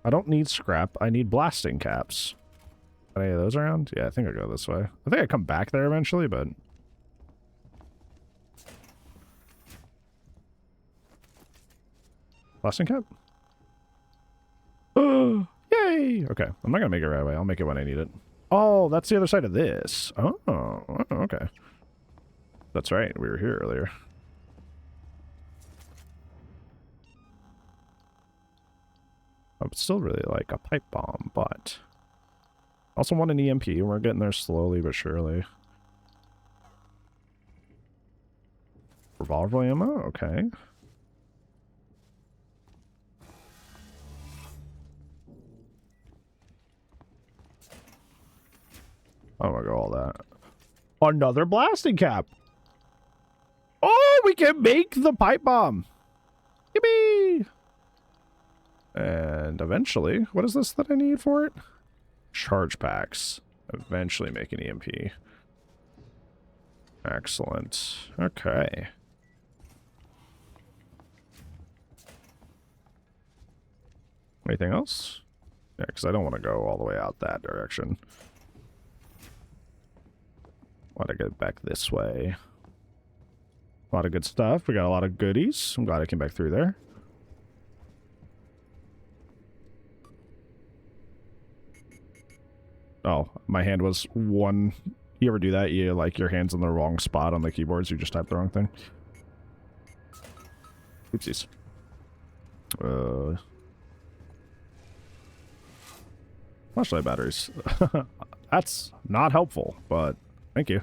I don't need scrap, I need blasting caps. Are any of those around? Yeah, I think I go this way. I think I come back there eventually, but... Blasting cap? Yay! Okay, I'm not gonna make it right away. I'll make it when I need it. Oh, that's the other side of this. Oh, okay. That's right. We were here earlier. I would still really like a pipe bomb, but also want an EMP. We're getting there slowly but surely. Revolver ammo? Okay. Oh my god, all that. Another blasting cap! Oh, we can make the pipe bomb! Yippee! And eventually, what is this that I need for it? Charge packs. Eventually make an EMP. Excellent. Okay. Anything else? Yeah, because I don't want to go all the way out that direction. Want to get back this way. A lot of good stuff. We got a lot of goodies. I'm glad I came back through there. Oh, my hand was one. You ever do that? You like your hand's in the wrong spot on the keyboards. You just type the wrong thing. Oopsies. Flashlight batteries. That's not helpful, but thank you.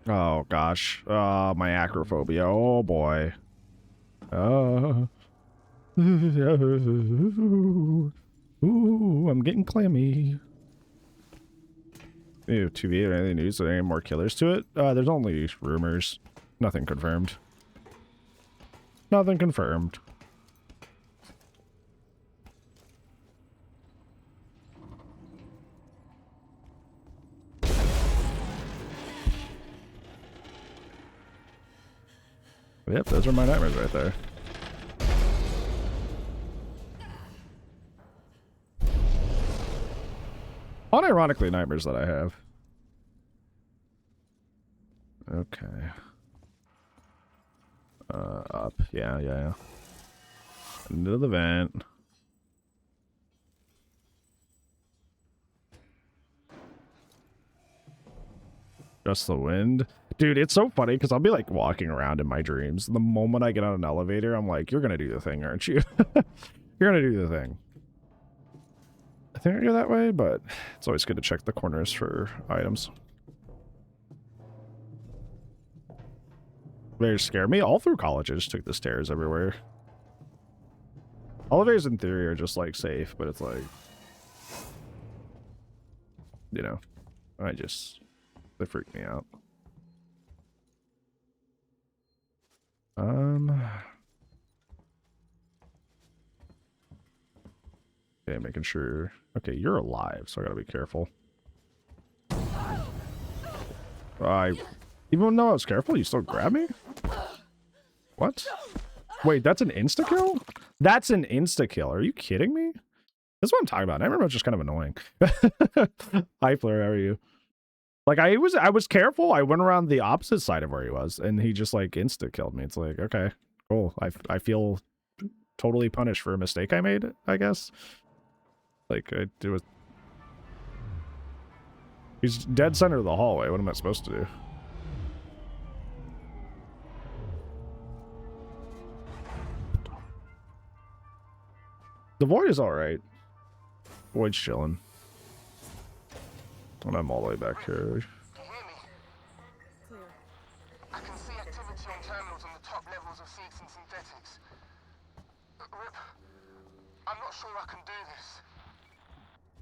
Oh gosh. My acrophobia. Oh boy. Ooh, I'm getting clammy. Ew, TV or any news? Are there any more killers to it? There's only rumors. Nothing confirmed. Nothing confirmed. Yep, those are my nightmares right there. Unironically, nightmares that I have. Okay. Up. Yeah. Into the vent. Just the wind. Dude, it's so funny because I'll be like walking around in my dreams. The moment I get on an elevator, I'm like, you're going to do the thing, aren't you? You're going to do the thing. I think I go that way, but it's always good to check the corners for items. They scare me. All through college, I just took the stairs everywhere. Elevators in theory are just like safe, but it's like, you know, they freak me out. Okay, making sure. Okay, you're alive, so I gotta be careful. Even though I was careful, you still grab me? What? Wait, that's an insta-kill? That's an insta-kill. Are you kidding me? That's what I'm talking about. Nightmare's just kind of annoying. Hi, Fleur, how are you? Like, I was careful. I went around the opposite side of where he was, and he just, like, insta-killed me. It's like, okay, cool. I feel totally punished for a mistake I made, I guess. Like, he's dead center of the hallway. What am I supposed to do? The Void is alright. Void's chilling. And I'm all the way back here. Do you hear me? Clear. I can see activity on terminals on the top levels of Seeks and Synthetics. Rip, I'm not sure I can do this.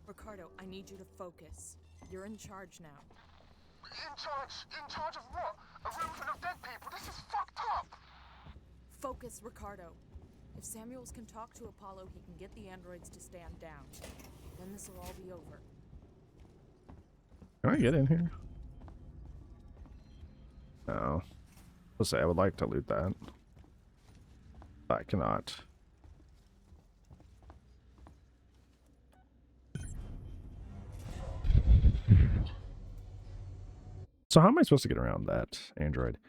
Ricardo, I need you to focus. You're in charge now. In charge? In charge of what? A room full of dead people? This is fucked up! Focus, Ricardo. If Samuels can talk to Apollo, he can get the androids to stand down. Then this will all be over. Can I get in here? No. Let's say I would like to loot that. I cannot. So how am I supposed to get around that android?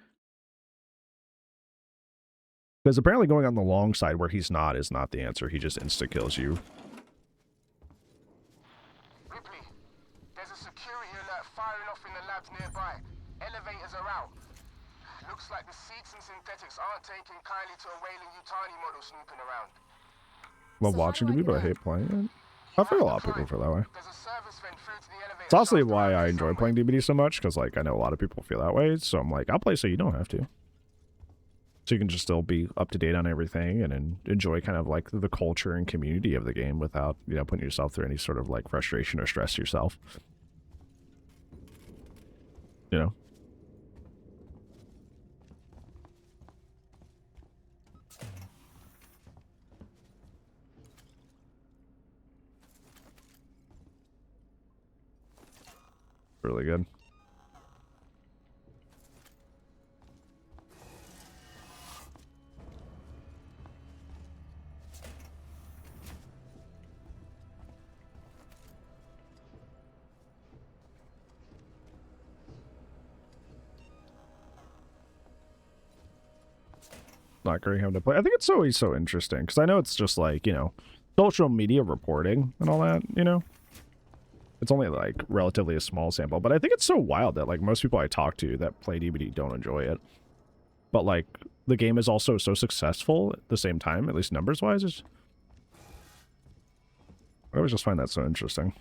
Because apparently going on the long side where he's not is not the answer. He just insta-kills you. Ripley, there's a security alert firing off in the labs nearby. Elevators are out. Looks like the Seeks and synthetics aren't taking kindly to a Weyland-Yutani model snooping around. Love So how watching do I TV, get but I out? hate playing it. I feel a lot of people feel that way. There's a service vent through to the elevator. It's also shaft why around I here enjoy somewhere. playing DBD so much, because like I know a lot of people feel that way. So I'm like, I'll play so you don't have to. So you can just still be up to date on everything and enjoy kind of like the culture and community of the game without, you know, putting yourself through any sort of like frustration or stress yourself. You know? Really good. Not great having to play. I think it's always so interesting because I know it's just like, you know, social media reporting and all that, you know. It's only like relatively a small sample, but I think it's so wild that like most people I talk to that play DBD don't enjoy it. But like the game is also so successful at the same time, at least numbers wise. I always just find that so interesting.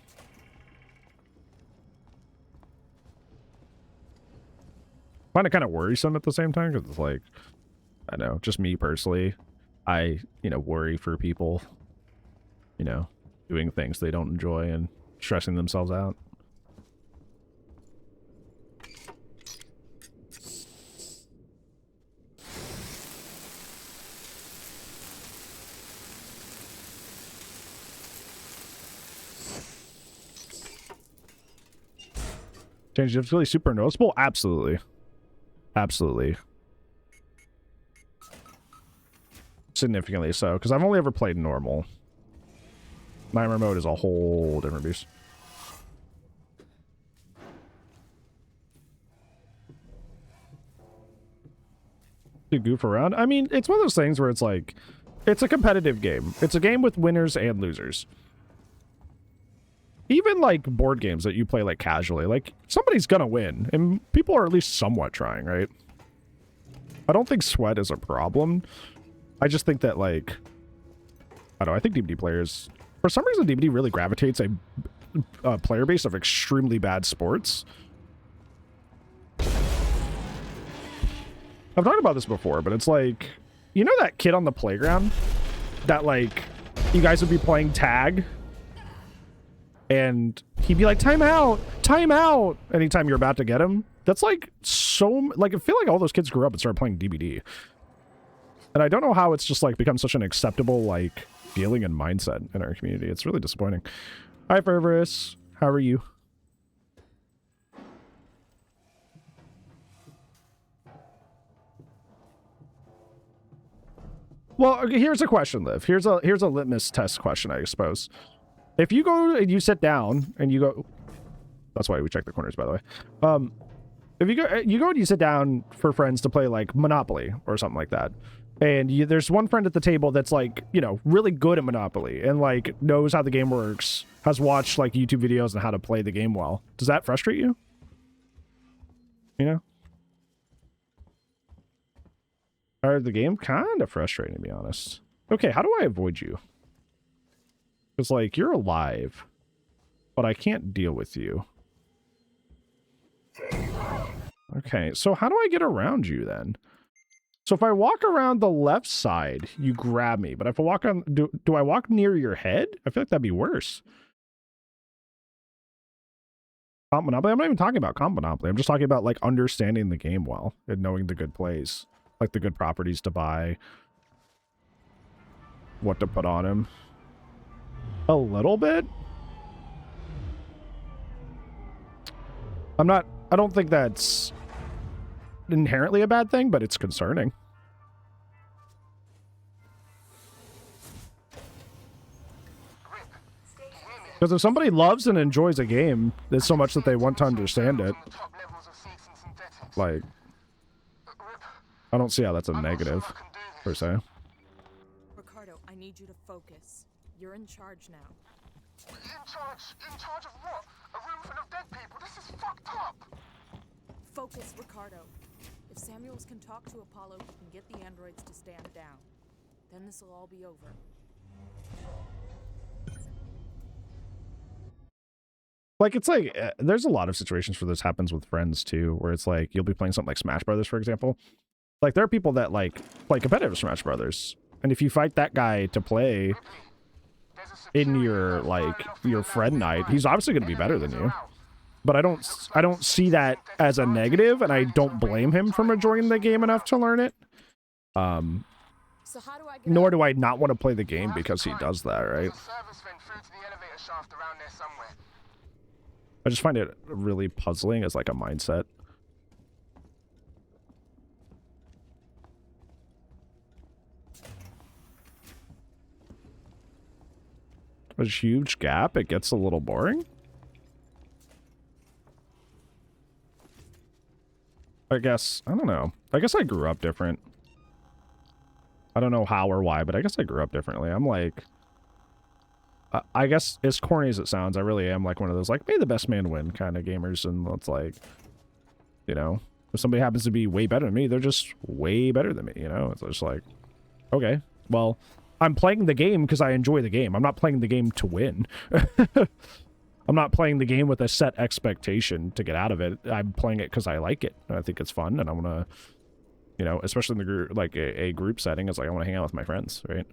Find it kind of worrisome at the same time because it's like, I don't know, just me personally, I, you know, worry for people, you know, doing things they don't enjoy and stressing themselves out. Change difficulty super noticeable? Absolutely. Absolutely. Significantly so, because I've only ever played normal. Nightmare mode is a whole different beast. To goof around? I mean, it's one of those things where it's like, it's a competitive game. It's a game with winners and losers. Even like board games that you play like casually, like somebody's gonna win, and people are at least somewhat trying, right? I don't think sweat is a problem. I just think that like, I don't know, I think DBD players, for some reason DBD really gravitates a player base of extremely bad sports. I've talked about this before, but it's like, you know that kid on the playground that like, you guys would be playing tag and he'd be like, time out anytime you're about to get him. That's like so, like I feel like all those kids grew up and started playing DBD. And I don't know how it's just like become such an acceptable like feeling and mindset in our community. It's really disappointing. Hi Ferverus, how are you? Well, okay, here's a question, Liv. Here's a litmus test question, I suppose. If you go and you sit down and you go, that's why we check the corners, by the way. If you go and you sit down for friends to play like Monopoly or something like that, and there's one friend at the table that's like, you know, really good at Monopoly and like knows how the game works, has watched like YouTube videos on how to play the game well. Does that frustrate you? You know? Or the game kind of frustrating, to be honest. Okay, how do I avoid you? Because like you're alive, but I can't deal with you. Okay, so how do I get around you then? So if I walk around the left side, you grab me. But if I walk on, do I walk near your head? I feel like that'd be worse. Comp Monopoly? I'm not even talking about Comp Monopoly. I'm just talking about like understanding the game well and knowing the good plays, like the good properties to buy, what to put on him. A little bit. I don't think that's inherently a bad thing, but it's concerning. Because if somebody loves and enjoys a game, there's so much that they want to understand it. Top levels of Seeks and like, I don't see how that's a negative, per se. Ricardo, I need you to focus. You're in charge now. In charge of what? A room full of dead people? This is fucked up! Focus, Ricardo. If Samuels can talk to Apollo, he can get the androids to stand down. Then this will all be over. Like, it's like, there's a lot of situations where this happens with friends, too, where it's like, you'll be playing something like Smash Brothers, for example. Like, there are people that, like, play competitive Smash Brothers. And if you fight that guy to play in your, like, your friend night, he's obviously going to be better than you. But I don't see that as a negative, and I don't blame him from enjoying the game enough to learn it. So how do I get Nor out? do I not want to play the game because he does that, right? There's a service vent through to the elevator shaft around there somewhere. I just find it really puzzling as, like, a mindset. A huge gap, it gets a little boring. I guess, I don't know. I guess I grew up different. I don't know how or why, but I guess I grew up differently. I'm like, I guess as corny as it sounds, I really am like one of those, like, may the best man win kind of gamers. And it's like, you know, if somebody happens to be way better than me, they're just way better than me, you know? It's just like, okay, well, I'm playing the game because I enjoy the game. I'm not playing the game to win. I'm not playing the game with a set expectation to get out of it. I'm playing it because I like it. And I think it's fun, and I want to, you know, especially in the group, like a group setting, it's like I want to hang out with my friends, right?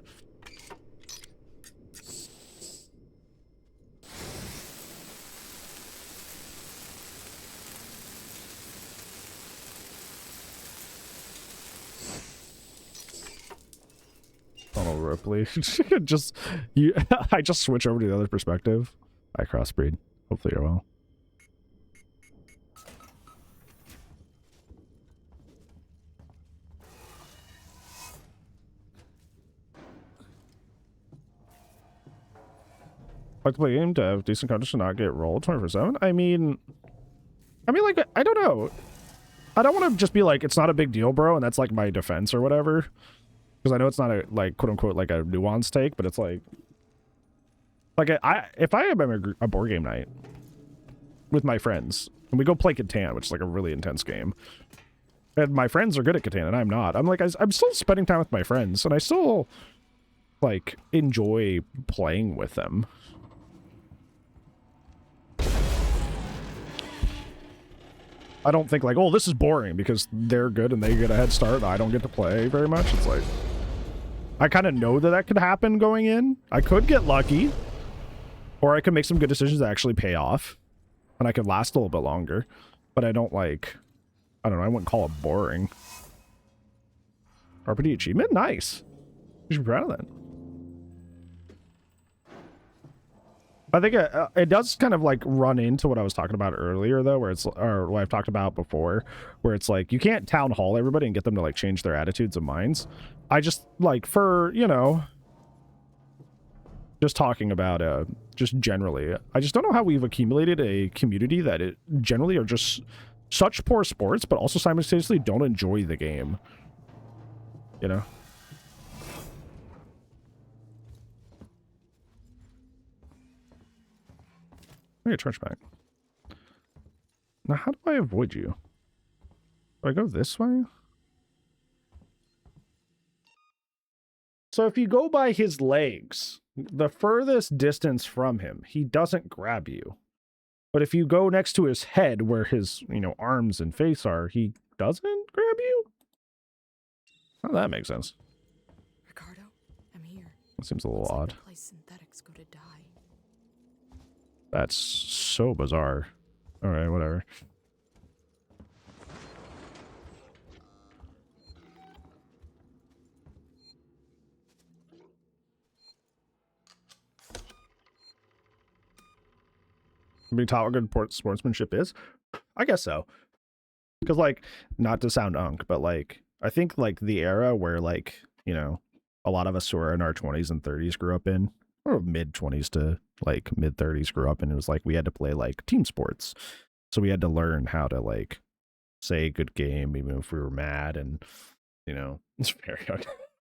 Donald Ripley. Just you. I just switch over to the other perspective. I crossbreed. Hopefully you're well. Like to play a game to have decent content to not get rolled 24/7. I mean, like, I don't know. I don't want to just be like, it's not a big deal, bro, and that's like my defense or whatever. Because I know it's not a, like, quote unquote, like a nuanced take, but it's like if I have a board game night with my friends and we go play Catan, which is like a really intense game, and my friends are good at Catan and I'm not, I'm like, I'm still spending time with my friends and I still, like, enjoy playing with them. I don't think like, oh, this is boring because they're good and they get a head start and I don't get to play very much. It's like, I kind of know that could happen going in. I could get lucky, or I could make some good decisions that actually pay off, and I could last a little bit longer. But I don't like, I don't know, I wouldn't call it boring. RPD achievement? Nice. You should be proud of that. I think it does kind of like run into what I was talking about earlier, though, where it's, or what I've talked about before, where it's like, you can't town hall everybody and get them to like change their attitudes and minds. I just like, for, you know, just talking about, just generally, I just don't know how we've accumulated a community that it generally are just such poor sports, but also simultaneously don't enjoy the game. You know? I get charge back. Now, how do I avoid you? Do I go this way? So if you go by his legs, the furthest distance from him, he doesn't grab you. But if you go next to his head where his, you know, arms and face are, he doesn't grab you? How does that make sense? Ricardo, I'm here. That seems a little Looks like odd. the place synthetics go to die. That's so bizarre. Alright, whatever. Be taught what good sportsmanship is? I guess so. Because, like, not to sound unk, but, like, I think, like, the era where, like, you know, a lot of us who are in our 20s and 30s grew up in, or mid-20s to, like, mid-30s grew up in, it was like we had to play, like, team sports. So we had to learn how to, like, say good game even if we were mad, and you know, it's very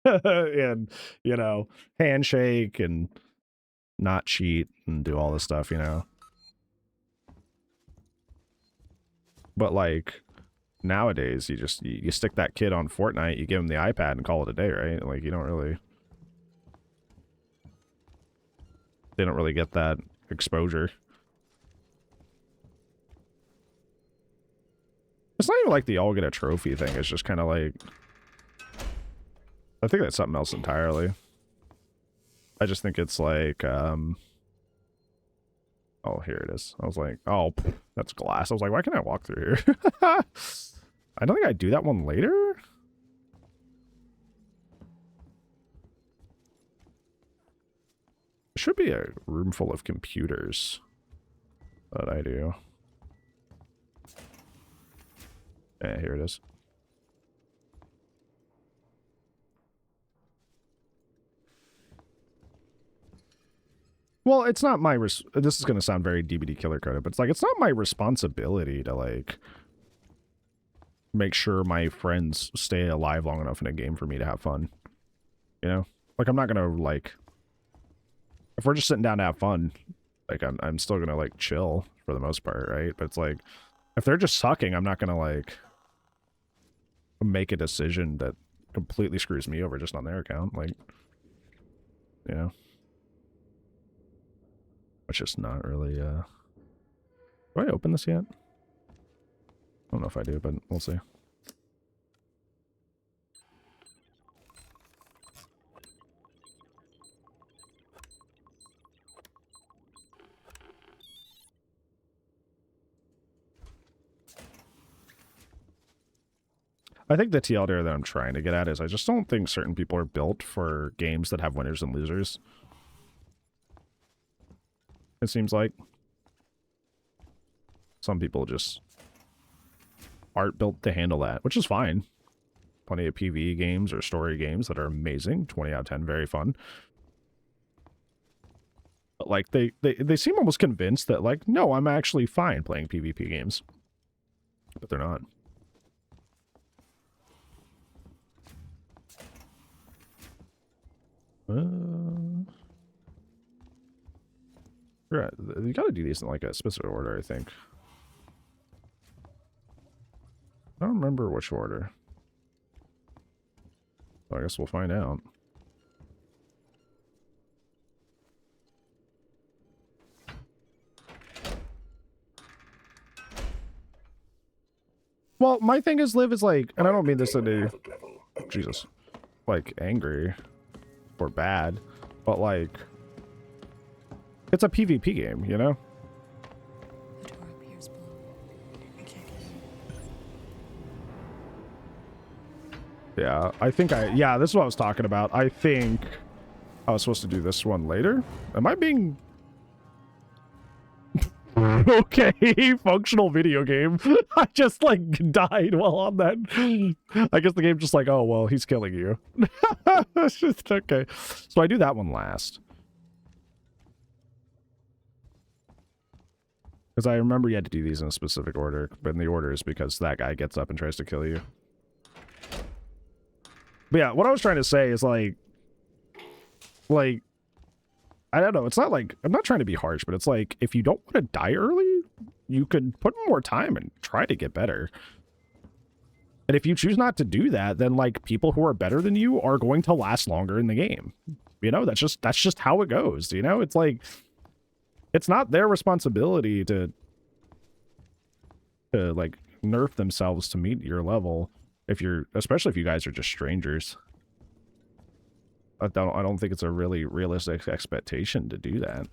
and you know, handshake and not cheat and do all this stuff, you know. But like nowadays, you stick that kid on Fortnite, you give him the iPad and call it a day, right? Like you don't really, they don't really get that exposure. It's not even like the all get a trophy thing. It's just kind of like, I think that's something else entirely. I just think it's like, oh, here it is. I was like, oh, that's glass. I was like, why can't I walk through here? I don't think I do that one later. There should be a room full of computers that I do. Yeah, here it is. Well, it's not my this is going to sound very DBD killer coded, but it's like, it's not my responsibility to like make sure my friends stay alive long enough in a game for me to have fun. You know? Like, I'm not going to like, if we're just sitting down to have fun, like I'm still going to like chill for the most part, right? But it's like, if they're just sucking, I'm not going to like make a decision that completely screws me over just on their account. Like, you know? Which is not really, do I open this yet? I don't know if I do, but we'll see. I think the TLDR that I'm trying to get at is I just don't think certain people are built for games that have winners and losers. It seems like some people just aren't built to handle that, which is fine. Plenty of PvE games or story games that are amazing, 20 out of 10, very fun. But like they seem almost convinced that like, no, I'm actually fine playing PvP games, but they're not. Right, you gotta do these in like a specific order, I think. I don't remember which order. So I guess we'll find out. Well, my thing is, Liv is like, and I don't mean this in a, Jesus, like angry or bad, but like, it's a PvP game, you know? The door appears below. I can't get in. Yeah, I think yeah, this is what I was talking about. I think I was supposed to do this one later. Am I being... Okay, functional video game. I just, like, died while on that. I guess the game just like, oh, well, he's killing you. It's just, okay. So I do that one last. Because I remember you had to do these in a specific order, but in the order is because that guy gets up and tries to kill you. But yeah, what I was trying to say is like, I don't know, it's not like, I'm not trying to be harsh, but it's like, if you don't want to die early, you could put more time and try to get better. And if you choose not to do that, then like people who are better than you are going to last longer in the game. You know, that's just how it goes. You know, it's like, it's not their responsibility to like nerf themselves to meet your level. Especially if you guys are just strangers. I don't think it's a really realistic expectation to do that.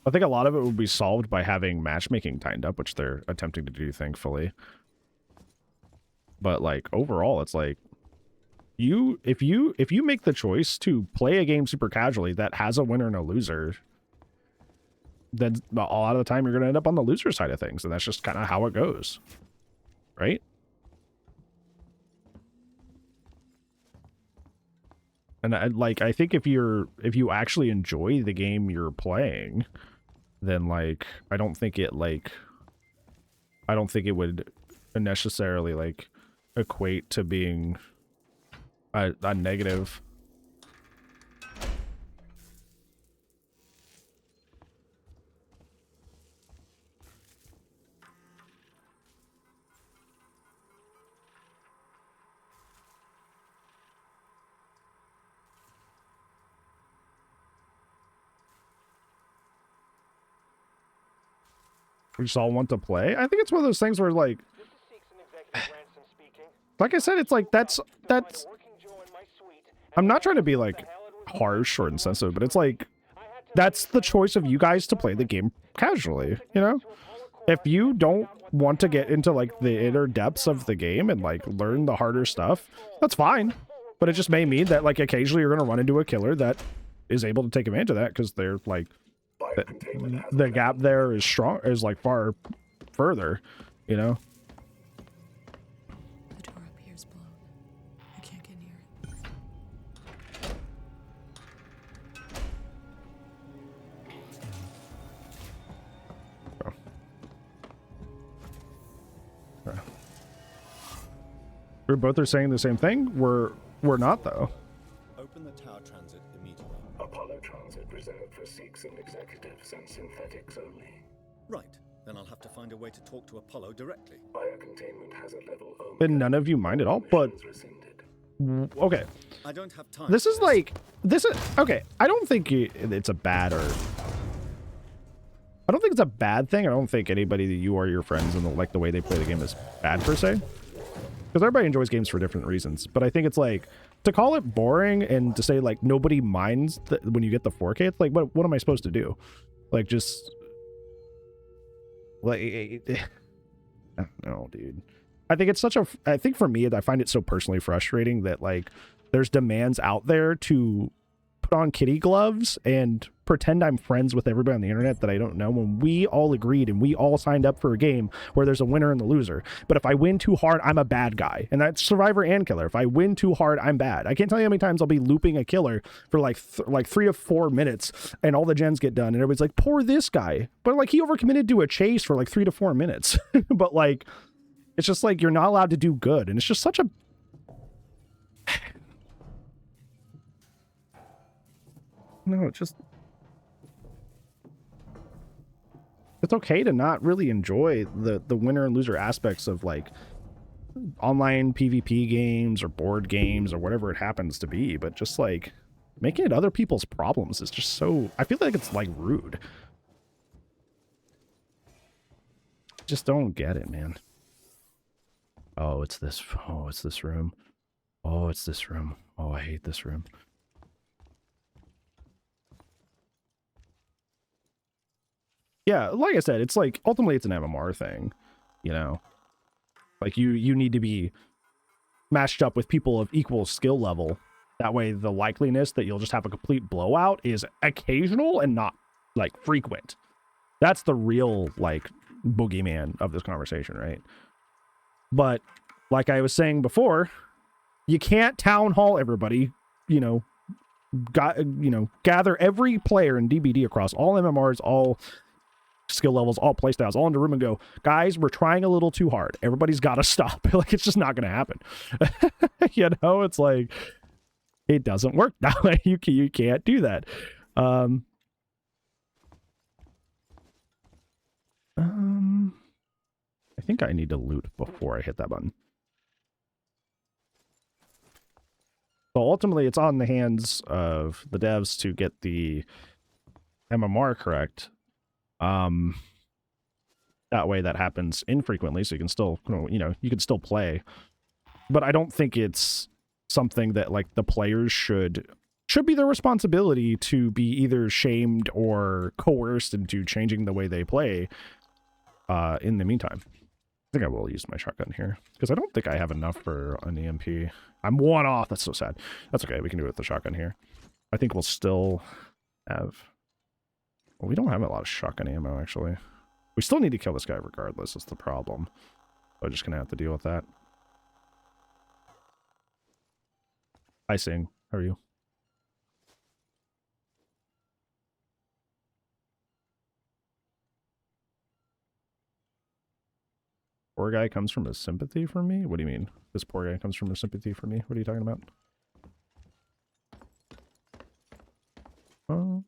I think a lot of it would be solved by having matchmaking timed up, which they're attempting to do, thankfully. But like overall, it's like if you make the choice to play a game super casually that has a winner and a loser, then a lot of the time you're going to end up on the loser side of things, and that's just kind of how it goes, right? And I think if you actually enjoy the game you're playing, then like I don't think it would necessarily like equate to being a negative. We just all want to play. I think it's one of those things where like I said, it's like that's I'm not trying to be like harsh or insensitive, but it's like that's the choice of you guys to play the game casually, you know? If you don't want to get into like the inner depths of the game and like learn the harder stuff, that's fine. But it just may mean that like occasionally you're going to run into a killer that is able to take advantage of that because they're like the gap there is strong, is like far further, you know? The door up here is blown. I can't get near it. We're both are saying the same thing. We're not though. Open the tower transit immediately. Apollo transit reserved for Sikhs and executives and synthetics only. Right. Then I'll have to find a way to talk to Apollo directly. Biocontainment hazard level Omega. And none of you mind at all, but okay. I don't have time. This is okay. I don't think it's a bad or I don't think it's a bad thing. I don't think anybody that you or your friends and the way they play the game is bad per se. Because everybody enjoys games for different reasons. But I think it's like, to call it boring and to say like nobody minds when you get the 4K, it's like, what am I supposed to do? Like just, like, I don't know, dude. I think it's I think for me, I find it so personally frustrating that like there's demands out there to put on kitty gloves and pretend I'm friends with everybody on the internet that I don't know, when we all agreed and we all signed up for a game where there's a winner and the loser. But if I win too hard, I'm a bad guy. And that's Survivor and Killer. If I win too hard, I'm bad. I can't tell you how many times I'll be looping a killer for like 3 to 4 minutes and all the gens get done and everybody's like, poor this guy. But like he overcommitted to a chase for like 3 to 4 minutes. But like, it's just like, you're not allowed to do good. And it's just such a, no, it's just, it's okay to not really enjoy the winner and loser aspects of like online PvP games or board games or whatever it happens to be, but just like making it other people's problems is just so, I feel like it's like rude. Just don't get it, man. Oh, it's this room. Oh, it's this room. Oh, I hate this room. Yeah, like I said, it's like ultimately it's an MMR thing, you know. Like you need to be matched up with people of equal skill level. That way the likeliness that you'll just have a complete blowout is occasional and not like frequent. That's the real like boogeyman of this conversation, right? But like I was saying before, you can't town hall everybody, gather every player in DBD across all MMRs, all skill levels, all playstyles, all into room and go, guys, we're trying a little too hard. Everybody's got to stop. Like, it's just not going to happen. It's like, it doesn't work that way. You can't do that. I think I need to loot before I hit that button. So ultimately, it's on the hands of the devs to get the MMR correct. That way that happens infrequently, so you can still, you can still play. But I don't think it's something that like the players should be their responsibility to be either shamed or coerced into changing the way they play. In the meantime, I think I will use my shotgun here because I don't think I have enough for an EMP. I'm one off. That's so sad. That's okay. We can do it with the shotgun here. I think we'll still have. Well, we don't have a lot of shotgun ammo, actually. We still need to kill this guy regardless. That's the problem. So I'm just going to have to deal with that. Hi, Sing. How are you? Poor guy comes from a sympathy for me? What do you mean? This poor guy comes from a sympathy for me? What are you talking about? Oh.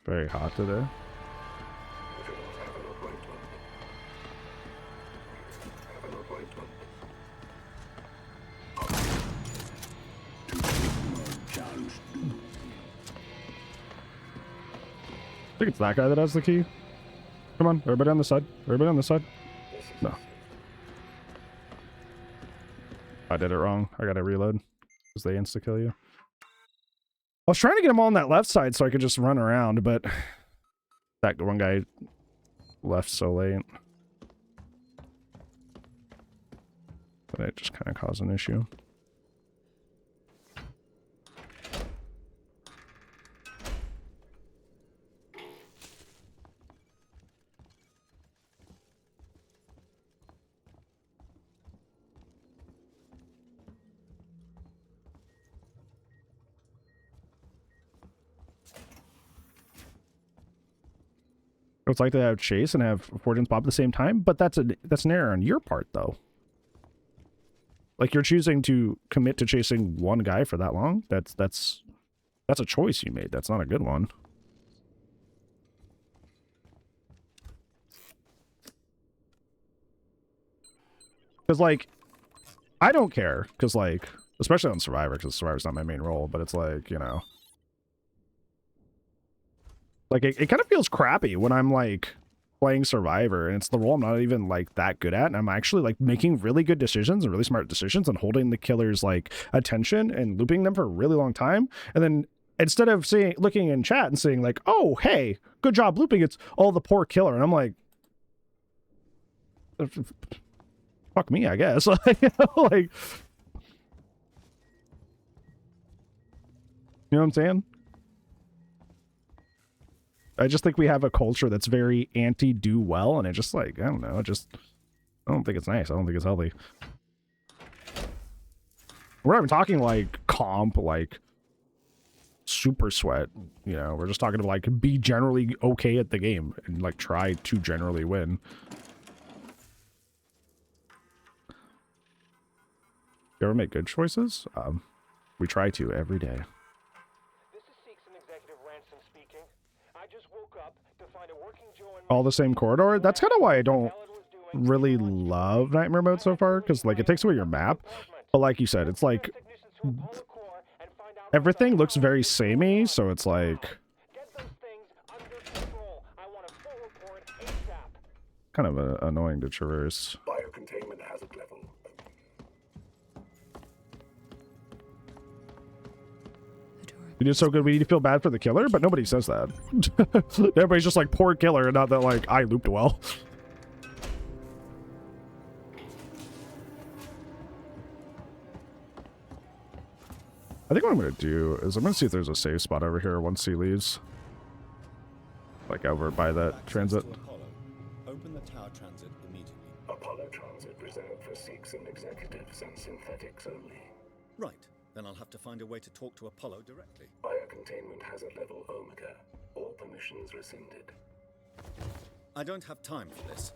Very hot today. I think it's that guy that has the key. Come on, everybody on the side. Everybody on the side. No. I did it wrong. I gotta reload. Because they insta-kill you. I was trying to get them all on that left side so I could just run around, but that one guy left so late. But it just kind of caused an issue. It's like to have Chase and have Fortunes pop at the same time, but that's an error on your part, though. Like, you're choosing to commit to chasing one guy for that long. That's a choice you made. That's not a good one. Because, like, I don't care. Because, like, especially on Survivor, because Survivor's not my main role, but it's like, you know. Like, it kind of feels crappy when I'm, like, playing Survivor, and it's the role I'm not even, like, that good at, and I'm actually, like, making really good decisions and really smart decisions and holding the killer's, like, attention and looping them for a really long time, and then instead of looking in chat and saying, like, oh, hey, good job looping, it's, oh, the poor killer, and I'm like, fuck me, I guess. Like, you know, like, you know what I'm saying? I just think we have a culture that's very anti-do well, and it just, like, I don't know, I don't think it's nice. I don't think it's healthy. We're not even talking, like, comp, like, super sweat, you know, we're just talking to, like, be generally okay at the game, and, like, try to generally win. You ever make good choices? We try to every day. All the same corridor. That's kind of why I don't really love Nightmare Mode so far, because, like, it takes away your map. But like you said, it's like everything looks very samey, so it's like kind of annoying to traverse. Biocontainment hazard level. You did so good, we need to feel bad for the killer, but nobody says that. Everybody's just like, poor killer, and not that, like, I looped well. I think what I'm going to do is I'm going to see if there's a safe spot over here once he leaves. Like, over by that transit. Open the tower transit immediately. Apollo transit reserved for Sikhs and executives and synthetics only. Right. Then I'll have to find a way to talk to Apollo directly. Biocontainment hazard level Omega. All permissions rescinded. I don't have time for this.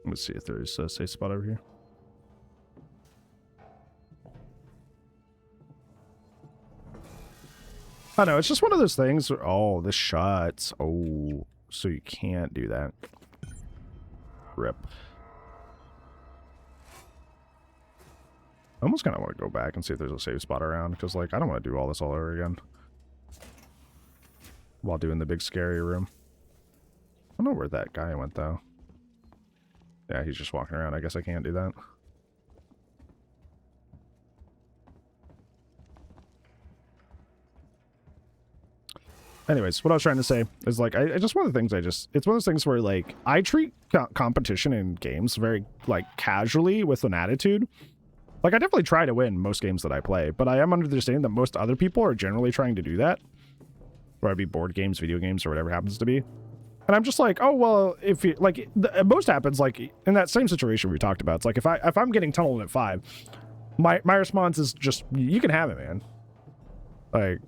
Let's see if there's a safe spot over here. I know, it's just one of those things where, oh, this shuts. Oh, so you can't do that. Rip. I almost kind of want to go back and see if there's a safe spot around, because, like, I don't want to do all this all over again while doing the big scary room. I don't know where that guy went, though. Yeah, he's just walking around. I guess I can't do that. Anyways, what I was trying to say is, like, I just one of the things it's one of those things where, like, I treat competition in games very, like, casually with an attitude. Like, I definitely try to win most games that I play, but I am under the understanding that most other people are generally trying to do that. Whether it be board games, video games, or whatever happens to be. And I'm just like, oh, well, if you, like, most happens, like, in that same situation we talked about. It's like, if I'm getting tunneled at 5, my response is just, you can have it, man. Like,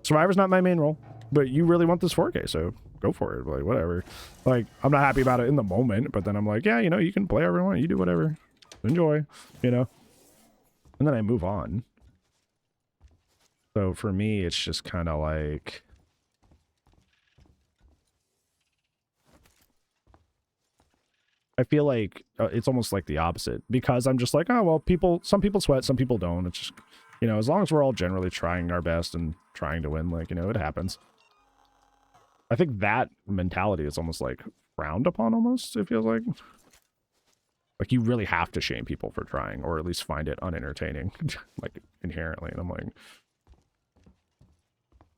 Survivor's not my main role, but you really want this 4K, so go for it. Like, whatever. Like, I'm not happy about it in the moment, but then I'm like, yeah, you know, you can play however you want. You do whatever. Enjoy, you know? And then I move on. So for me, it's just kind of like... I feel like it's almost like the opposite, because I'm just like, oh, well, some people sweat, some people don't. It's just, you know, as long as we're all generally trying our best and trying to win, like, you know, it happens. I think that mentality is almost like frowned upon almost, it feels like. Like, you really have to shame people for trying, or at least find it unentertaining, like, inherently. And I'm like,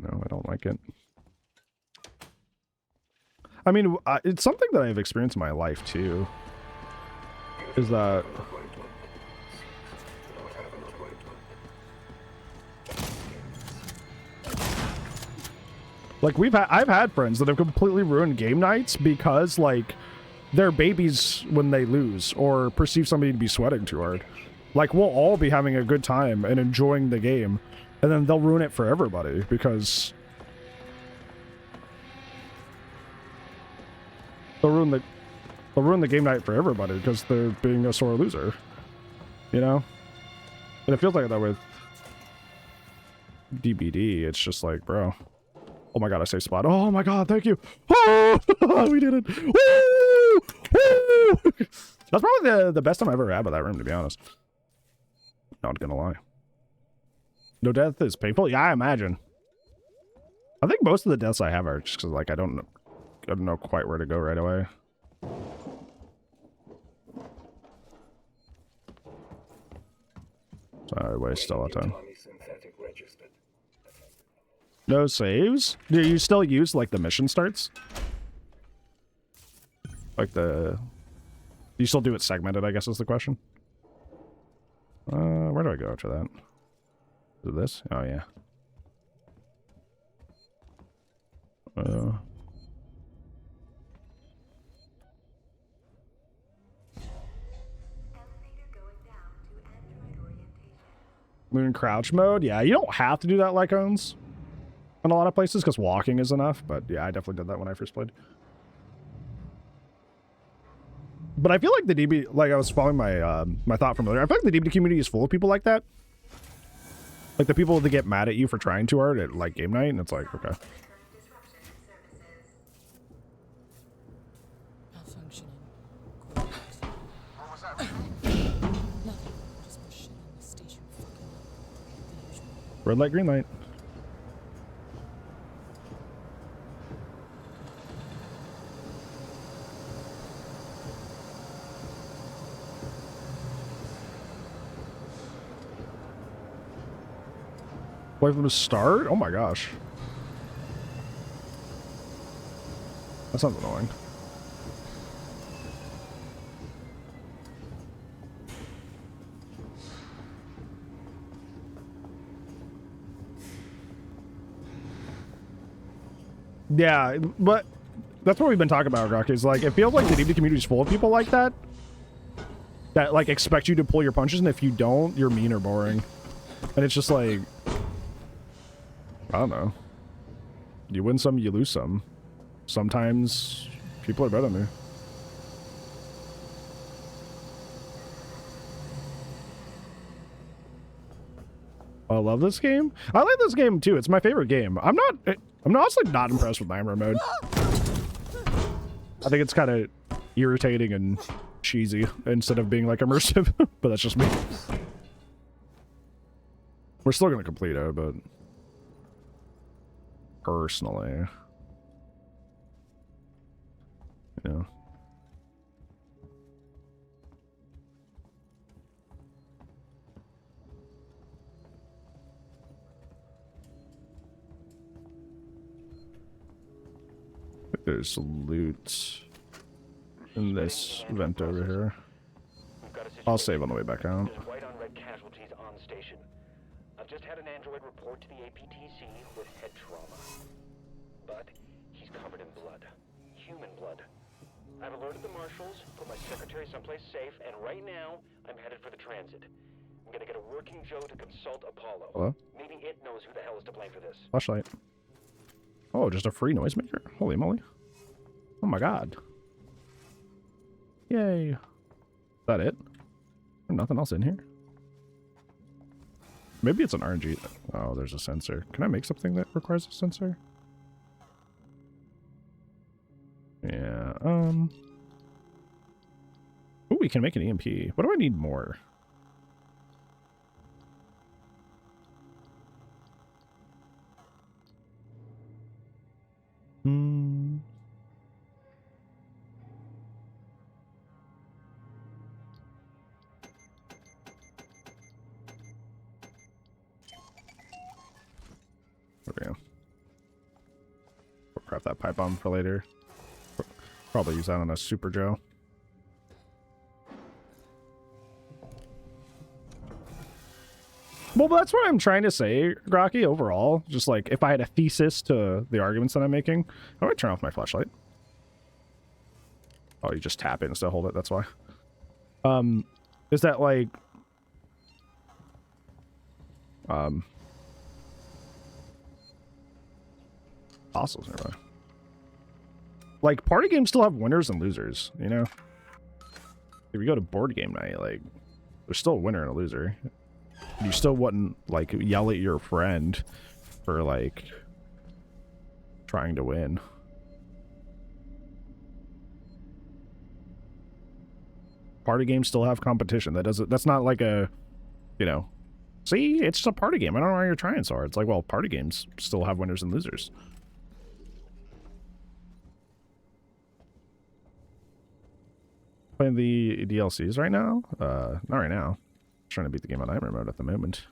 no, I don't like it. I mean, it's something that I've experienced in my life, too. Is that... like, I've had friends that have completely ruined game nights because, like, they're babies when they lose, or perceive somebody to be sweating too hard. Like, we'll all be having a good time and enjoying the game, and then they'll ruin it for everybody because they'll ruin the game night for everybody because they're being a sore loser, you know. And it feels like that with DBD. It's just like, bro, oh my god, I saved spot. Oh my god, thank you. Oh, we did it. Woo! Woo! That's probably the best time I've ever had with that room, to be honest. Not gonna lie. No death is painful. Yeah, I imagine. I think most of the deaths I have are just because, like, I don't know quite where to go right away. So I waste a lot of time. No saves? Do you still use, like, the mission starts? Like the... Do you still do it segmented, I guess is the question? Where do I go after that? Is it this? Oh, yeah. Moon crouch mode? Yeah, you don't have to do that like owns in a lot of places because walking is enough, but yeah, I definitely did that when I first played. But I feel like the DB, like I was following my my thought from earlier, I feel like the DBD community is full of people like that. Like the people that get mad at you for trying too hard at like game night, and it's like, okay. Malfunctioning. Correct. What was that? Nothing. Just more shit on the station fucking up. The usual. Red light, green light. Wait for them to start? Oh my gosh. That sounds annoying. Yeah, but that's what we've been talking about, Rocky. Is like, it feels like the DBD community is full of people like that. That, like, expect you to pull your punches, and if you don't, you're mean or boring. And it's just like... I don't know. You win some, you lose some. Sometimes people are better than me. I love this game. I like this game too. It's my favorite game. I'm honestly not impressed with Nightmare mode. I think it's kind of irritating and cheesy instead of being like immersive, but that's just me. We're still gonna complete it, but personally, you know. There's loot in this vent over here. I'll save on the way back out. White on red canopy. android report to the APTC with head trauma. But he's covered in blood. Human blood. I've alerted the marshals, put my secretary someplace safe, and right now, I'm headed for the transit. I'm gonna get a working Joe to consult Apollo. Hello? Maybe it knows who the hell is to blame for this. Flashlight. Oh, just a free noisemaker? Holy moly. Oh my god. Yay. Is that it? There's nothing else in here? Maybe it's an RNG. Oh, there's a sensor. Can I make something that requires a sensor? Yeah, Ooh, we can make an EMP. What do I need more? There we go. We'll craft that pipe bomb for later. Probably use that on a Super Joe. Well, that's what I'm trying to say, Grocky, overall. Just like, if I had a thesis to the arguments that I'm making, how do I turn off my flashlight? Oh, you just tap it instead of hold it, that's why. Is that like... Fossils nearby. Like, party games still have winners and losers, you know? If you go to board game night, like, there's still a winner and a loser. You still wouldn't, like, yell at your friend for, like, trying to win. Party games still have competition. That's not like a, you know, see, it's just a party game. I don't know why you're trying so hard. It's like, well, party games still have winners and losers. Playing the DLCs right now? Not right now. Trying to beat the game on Nightmare mode at the moment.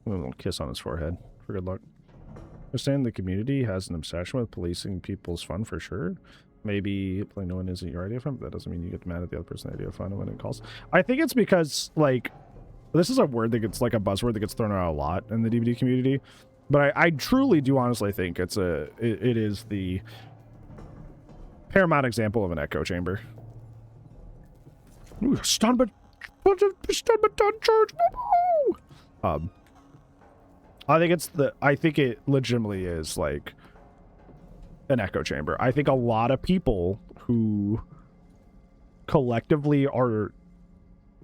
A little kiss on his forehead for good luck. Understand the community has an obsession with policing people's fun for sure. Maybe playing no one isn't your idea of fun, but that doesn't mean you get mad at the other person's idea of fun when it calls. I think it's because, like, this is a word that gets, like, a buzzword that gets thrown out a lot in the DVD community. But I truly do honestly think it is the paramount example of an echo chamber. Ooh, stun baton charge. Woo-hoo! I think it legitimately is like an echo chamber. I think a lot of people who collectively are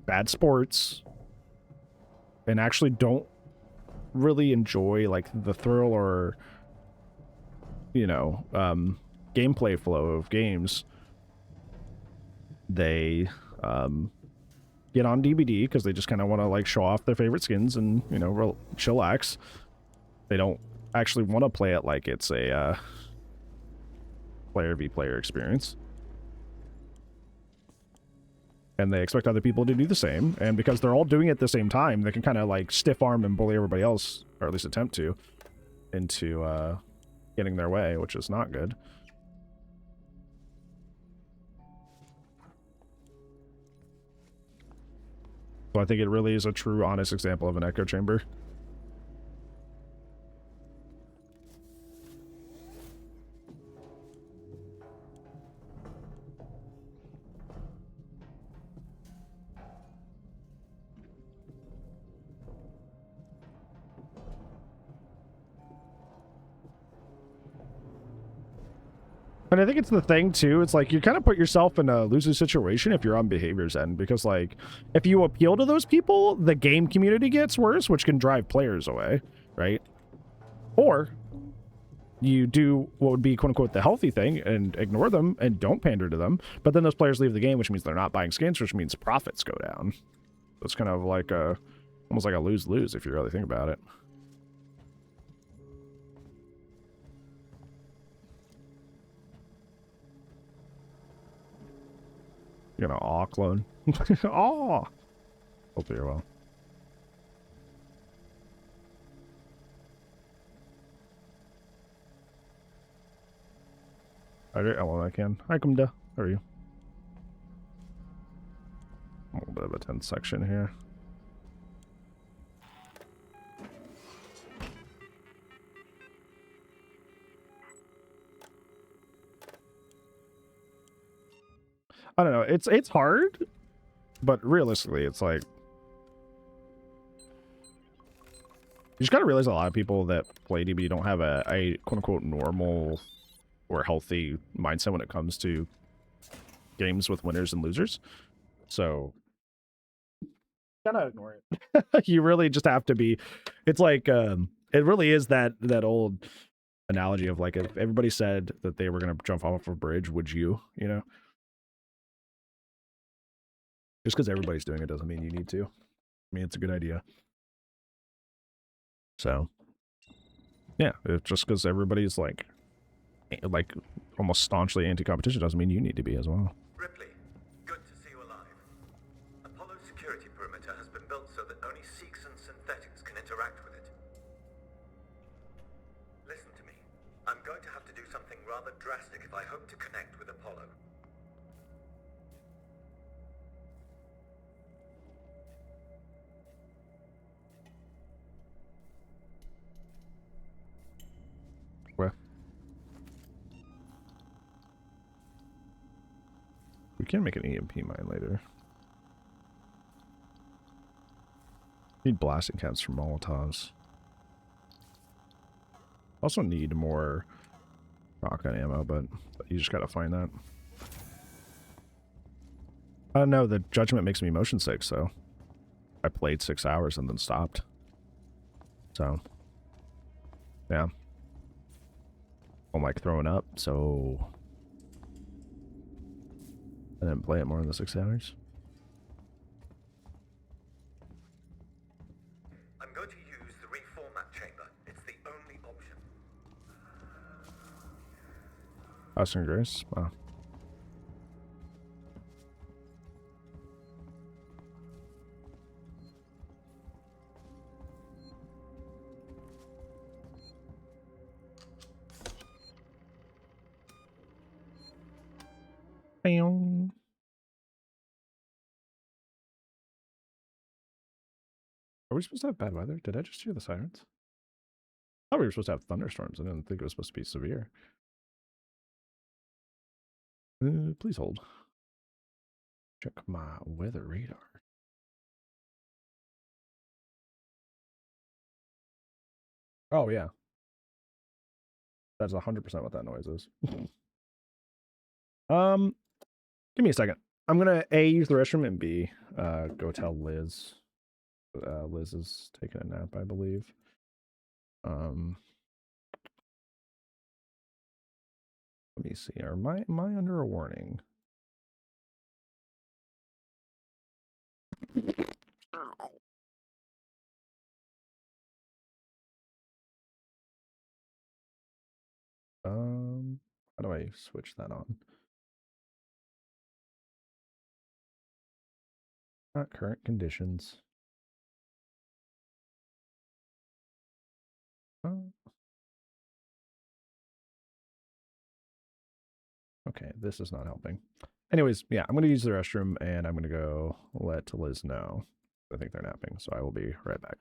bad sports and actually don't really enjoy like the thrill or, you know, gameplay flow of games, they get on DVD because they just kind of want to like show off their favorite skins and, you know, chillax. They don't actually want to play it like it's a player v player experience, and they expect other people to do the same. And because they're all doing it at the same time, they can kind of like stiff arm and bully everybody else, or at least attempt to, into getting their way, which is not good. So I think it really is a true, honest example of an echo chamber. And I think it's the thing, too. It's like you kind of put yourself in a losing situation if you're on behavior's end. Because, like, if you appeal to those people, the game community gets worse, which can drive players away, right? Or you do what would be, quote-unquote, the healthy thing and ignore them and don't pander to them. But then those players leave the game, which means they're not buying skins, which means profits go down. So it's kind of like a, almost like a lose-lose if you really think about it. You're gonna aw clone. Aw. Hope you're well. Alright, well I can. Hi Kumda. How are you? A little bit of a tense section here. I don't know. It's hard, but realistically, it's like you just gotta realize a lot of people that play DB don't have a quote unquote normal or healthy mindset when it comes to games with winners and losers. So gotta ignore it. You really just have to be. It's like it really is that old analogy of like if everybody said that they were gonna jump off a bridge, would you? You know. Just because everybody's doing it doesn't mean you need to. I mean, it's a good idea. So, yeah, just because everybody's like almost staunchly anti-competition doesn't mean you need to be as well. Ripley, good to see you alive. Apollo's security perimeter has been built so that only Seeks and synthetics can interact with it. Listen to me. I'm going to have to do something rather drastic if I hope to connect with Apollo. Where? We can make an EMP mine later. Need blasting caps for Molotovs. Also need more rocket ammo, but you just gotta find that. I don't know, the judgment makes me motion sick, so I played 6 hours and then stopped. So, yeah. I'm like throwing up, so I didn't play it more than the 6 hours. I'm going to use the reformat chamber. It's the only option. Austin Grace? Wow. Bam. Are we supposed to have bad weather? Did I just hear the sirens? I thought we were supposed to have thunderstorms. I didn't think it was supposed to be severe. Please hold. Check my weather radar. Oh, yeah. That's 100% what that noise is. Give me a second. I'm gonna A, use the restroom, and B, go tell Liz. Liz is taking a nap, I believe. Let me see. Am I under a warning? How do I switch that on? Not current conditions. Okay, this is not helping. Anyways, yeah, I'm going to use the restroom and I'm going to go let Liz know. I think they're napping, so I will be right back.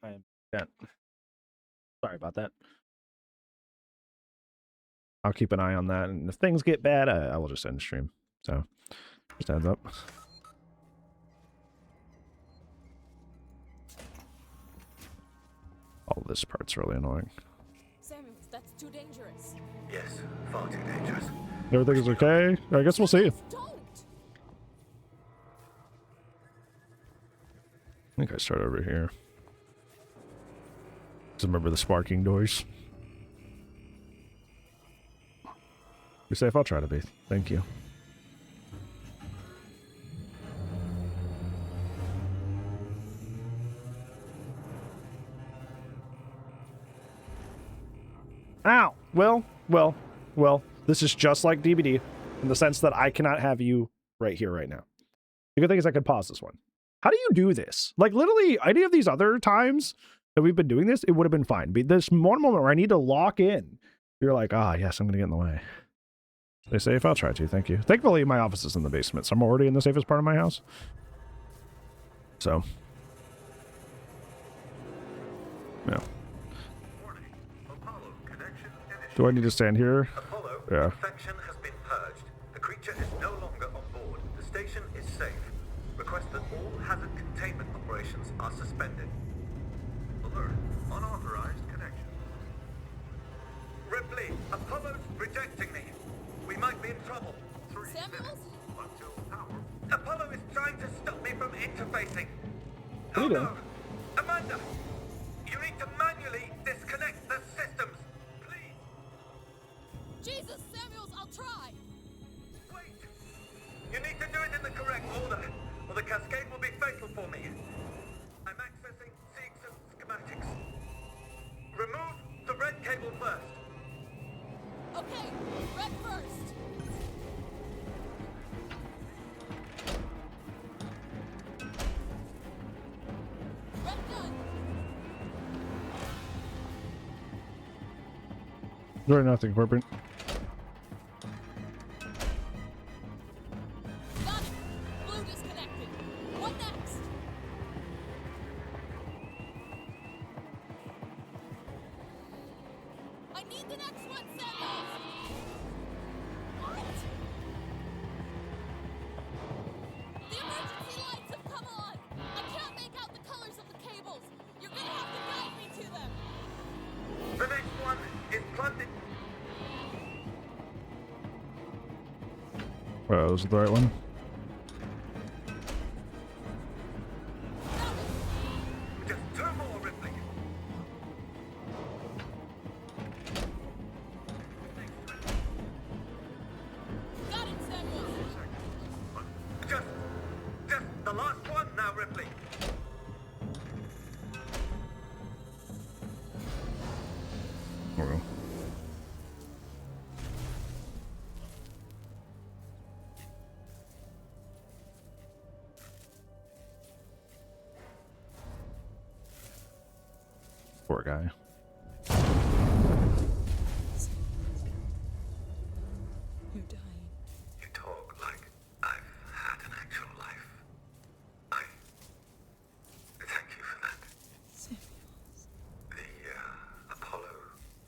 Yeah. Sorry about that. I'll keep an eye on that, and if things get bad, I will just end the stream. So, just heads up. All this part's really annoying. Samuels, that's too dangerous. Yes, far too dangerous. Everything's okay? I guess we'll see. Don't! I think I start over here. Just remember the sparking doors. Be safe, I'll try to be. Thank you. Ow! Well, this is just like DBD in the sense that I cannot have you right here, right now. The good thing is I could pause this one. How do you do this? Like, literally, any of these other times that we've been doing this, it would have been fine. But this one moment where I need to lock in, you're like, ah, yes, I'm going to get in the way. Stay safe. I'll try to. Thank you. Thankfully, my office is in the basement, so I'm already in the safest part of my house. So. Yeah. Warning. Apollo connection initiated. Do I need to stand here? Apollo, Yeah. infection has been purged. The creature is no longer on board. The station is safe. Request that all hazard containment operations are suspended. Alert. Unauthorized connection. Ripley, Apollo's rejecting me. We might be in trouble. Samuels? Until power. Apollo is trying to stop me from interfacing. What are you doing? Amanda! You need to manually disconnect the systems. Please. Jesus, Samuels, I'll try! Wait! You need to do it in the correct order, or the cascade will be fatal for me. I'm accessing Seegson schematics. Remove the red cable first. Okay, red first! Red done! Doing nothing, corporate. Got it! Blue disconnected. What next? I need the next one, Samuels! What? The emergency lights have come on! I can't make out the colors of the cables! You're gonna have to guide me to them! The next one is plugged in. Was it the right one? Just two more, Ripley. Got it, Samuels! Just the last one now, Ripley. Oh. Poor guy. You're dying. You talk like I've had an actual life. I thank you for that. Samuels. The Apollo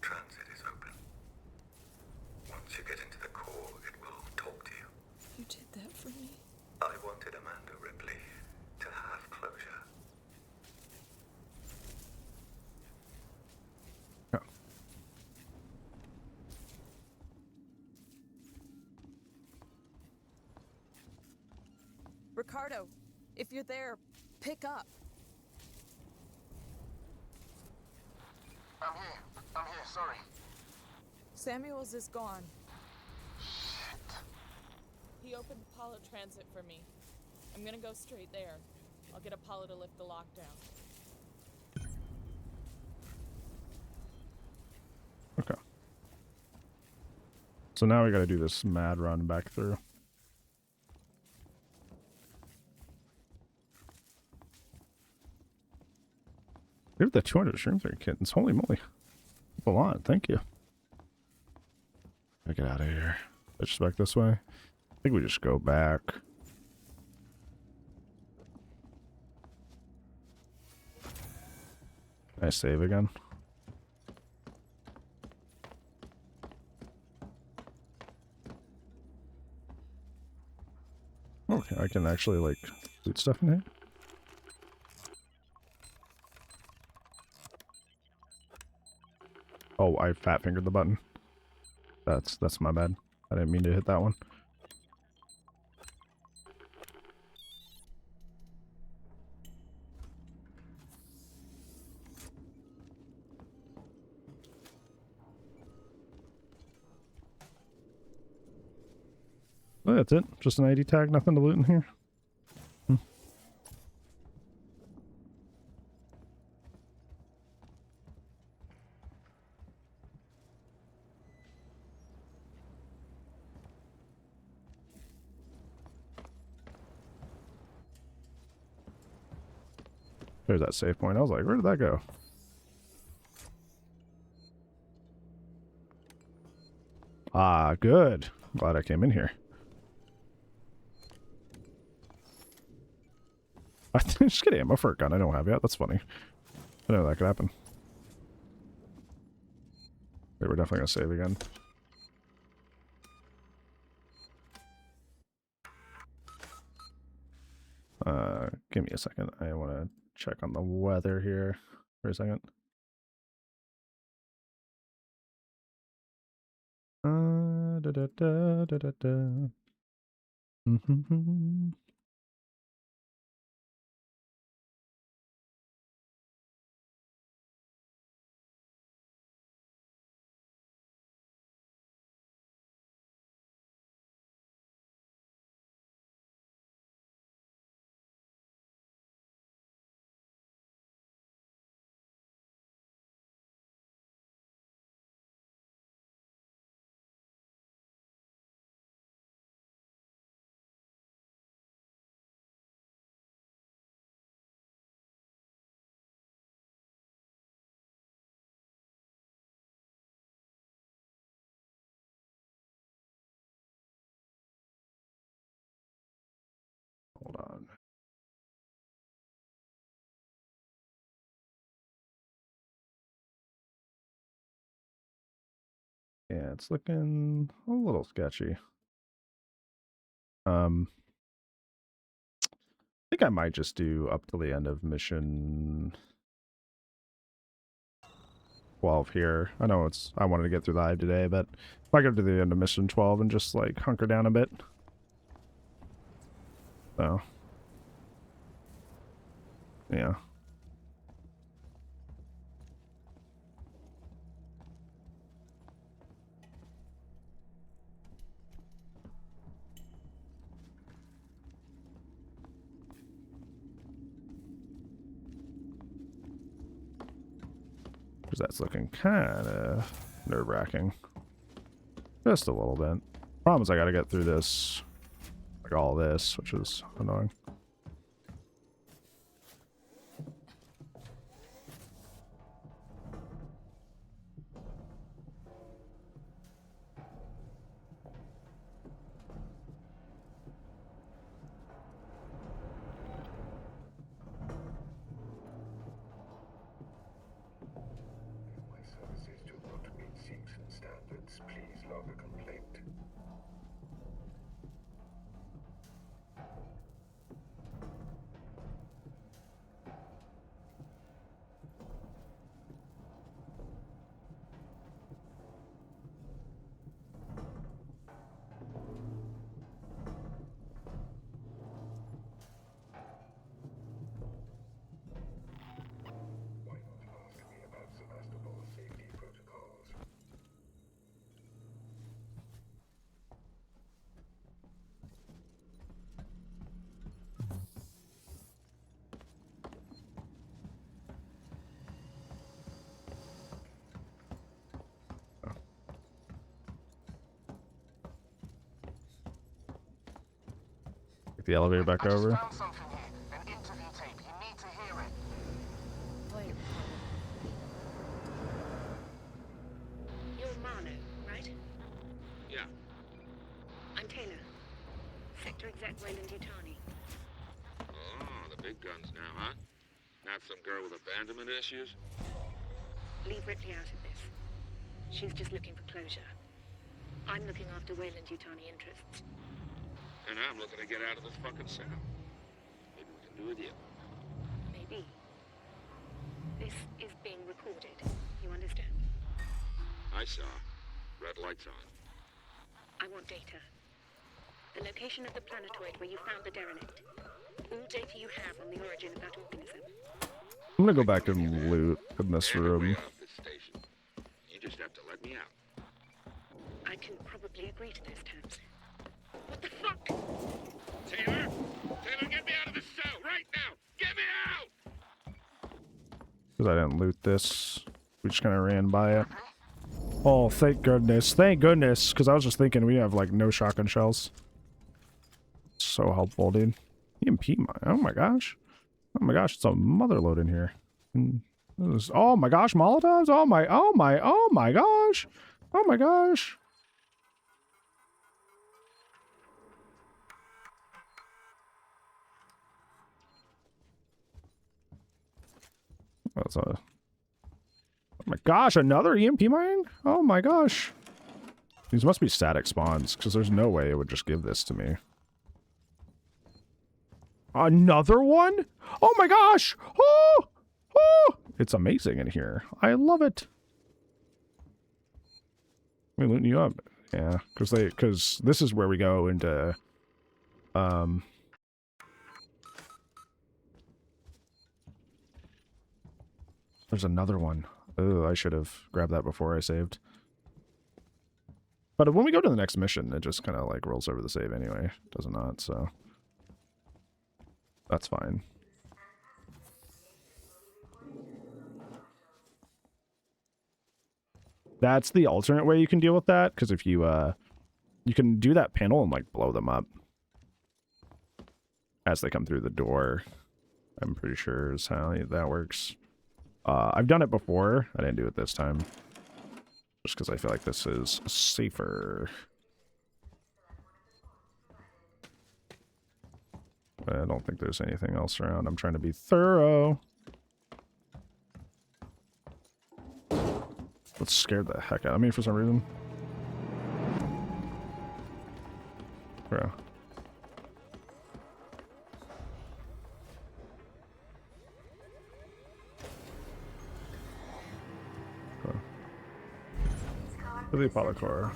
transit is open. Once you get into the core, it will talk to you. You did that for me. I wanted Amanda Ripley to have closure. Yeah. Ricardo, if you're there, pick up. I'm here, sorry. Samuels is gone. Shit. He opened Apollo Transit for me. I'm gonna go straight there. I'll get Apollo to lift the lockdown. Okay. So now we gotta do this mad run back through. Give the 200 stream 3 kittens. Holy moly. That's a lot. Thank you. Get out of here. Let's back this way. I think we just go back. I save again. Okay, I can actually like loot stuff in here. Oh, I fat fingered the button. That's my bad. I didn't mean to hit that one. Oh, that's it. Just an ID tag. Nothing to loot in here. There's that save point. I was like, where did that go? Ah, good. Glad I came in here. I just get ammo for a gun I don't have yet. That's funny. I know that could happen. Okay, we're definitely gonna save again. Give me a second. I want to check on the weather here for a second. Da da da da da da. Hold on. Yeah, it's looking a little sketchy. I think I might just do up to the end of mission 12 here. I know I wanted to get through the hive today, but if I go to the end of mission 12 and just like hunker down a bit. So, yeah. Because that's looking kind of nerve-wracking. Just a little bit. Problem is I gotta get through this, like all this, which is annoying. My services do not meet Seegson standards. Please log a complaint. Why not ask me about Sevastopol's safety protocols? Take the elevator back I just over. found something here. An interview tape. You need to hear it. Play it, You're Manu, right? Yeah. I'm Taylor. Sector Exec Wayland Yutani. Oh, the big guns now, huh? Not some girl with abandonment issues? Leave Ripley out of this. She's just looking for closure. I'm looking after Weyland-Yutani interests. And I'm looking to get out of this fucking cell. Maybe we can do a deal. Maybe. This is being recorded. You understand? I saw. Red lights on. I want data. The location of the planetoid where you found the derelict. All data you have on the origin of that organism. I'm gonna go back and loot in this room. Way off this station. You just have to let me out. I can probably agree to those terms. What the fuck? Taylor! Taylor, get me out of this cell right now! Get me out! Because I didn't loot this. We just kind of ran by it. Oh, thank goodness. Thank goodness. Because I was just thinking we have, like, no shotgun shells. So helpful, dude. EMP mine. Oh my gosh. Oh my gosh, it's a mother load in here. Oh my gosh, Molotovs? Oh my gosh. Oh my gosh. That's a... Oh my gosh, another EMP mine? Oh my gosh. These must be static spawns, because there's no way it would just give this to me. Another one? Oh my gosh! Oh! Oh! It's amazing in here. I love it. We looting you up. Yeah, because this is where we go into there's another one. Oh, I should have grabbed that before I saved. But when we go to the next mission, it just kind of like rolls over the save anyway. Does it not? So that's fine. That's the alternate way you can deal with that, because if you you can do that panel and like blow them up as they come through the door. I'm pretty sure is how that works. I've done it before. I didn't do it this time. Just because I feel like this is safer. I don't think there's anything else around. I'm trying to be thorough. That scared the heck out of me for some reason. Bro. To the Apollo core.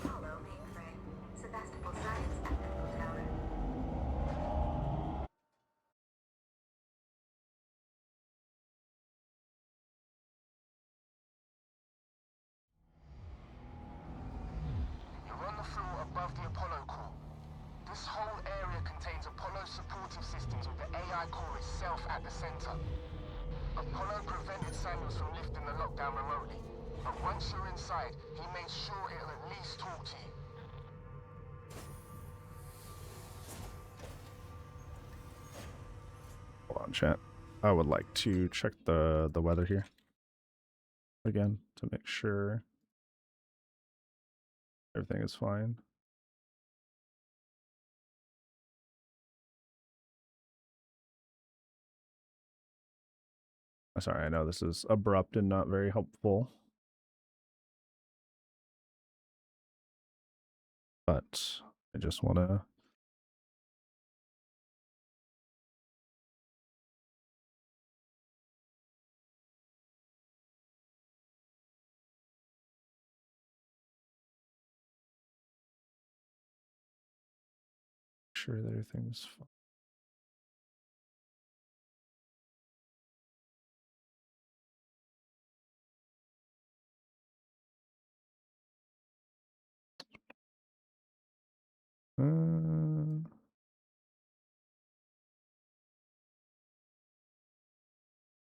You're on the floor above the Apollo core. This whole area contains Apollo supportive systems with the AI core itself at the center. Apollo prevented Samuels from lifting the lockdown remotely, but once you're inside, he made sure it'll at least talk to you. Hold on, chat. I would like to check the weather here again to make sure everything is fine. Sorry, I know this is abrupt and not very helpful. But I just want to... sure that everything's fine.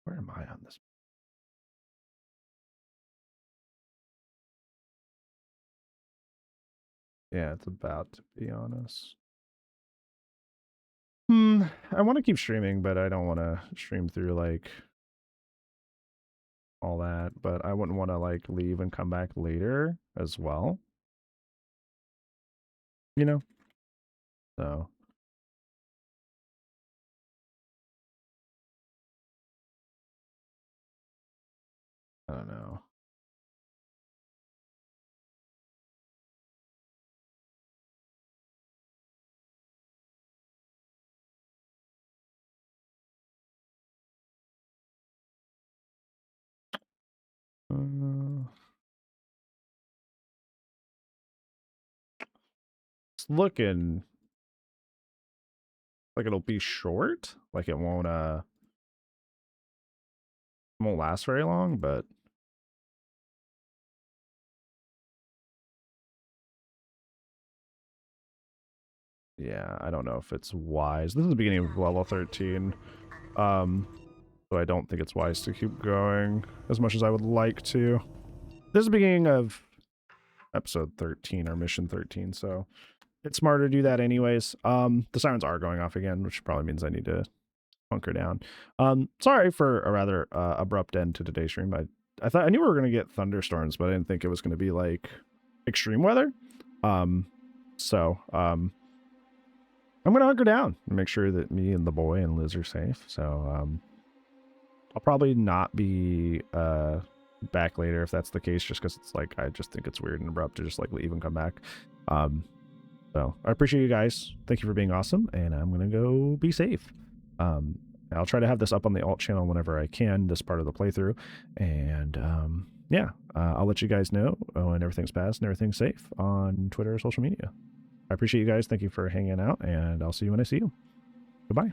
Where am I on this? Yeah, it's about to be honest. I want to keep streaming, but I don't want to stream through like all that, but I wouldn't want to like leave and come back later as well. You know? So It's looking like it'll be short. Like it won't last very long, but yeah, I don't know if it's wise. This is the beginning of level 13. So I don't think it's wise to keep going as much as I would like to. This is the beginning of episode 13 or mission 13, so it's smarter to do that anyways. The sirens are going off again, which probably means I need to bunker down. Sorry for a rather abrupt end to today's stream. I knew we were gonna get thunderstorms, but I didn't think it was gonna be like extreme weather. So I'm gonna hunker down and make sure that me and the boy and Liz are safe. So I'll probably not be back later if that's the case, just because it's like I just think it's weird and abrupt to just like leave and come back. So I appreciate you guys. Thank you for being awesome, and I'm gonna go be safe. I'll try to have this up on the alt channel whenever I can, this part of the playthrough, and yeah, I'll let you guys know when everything's passed and everything's safe on Twitter or social media. I appreciate you guys. Thank you for hanging out, and I'll see you when I see you. Goodbye.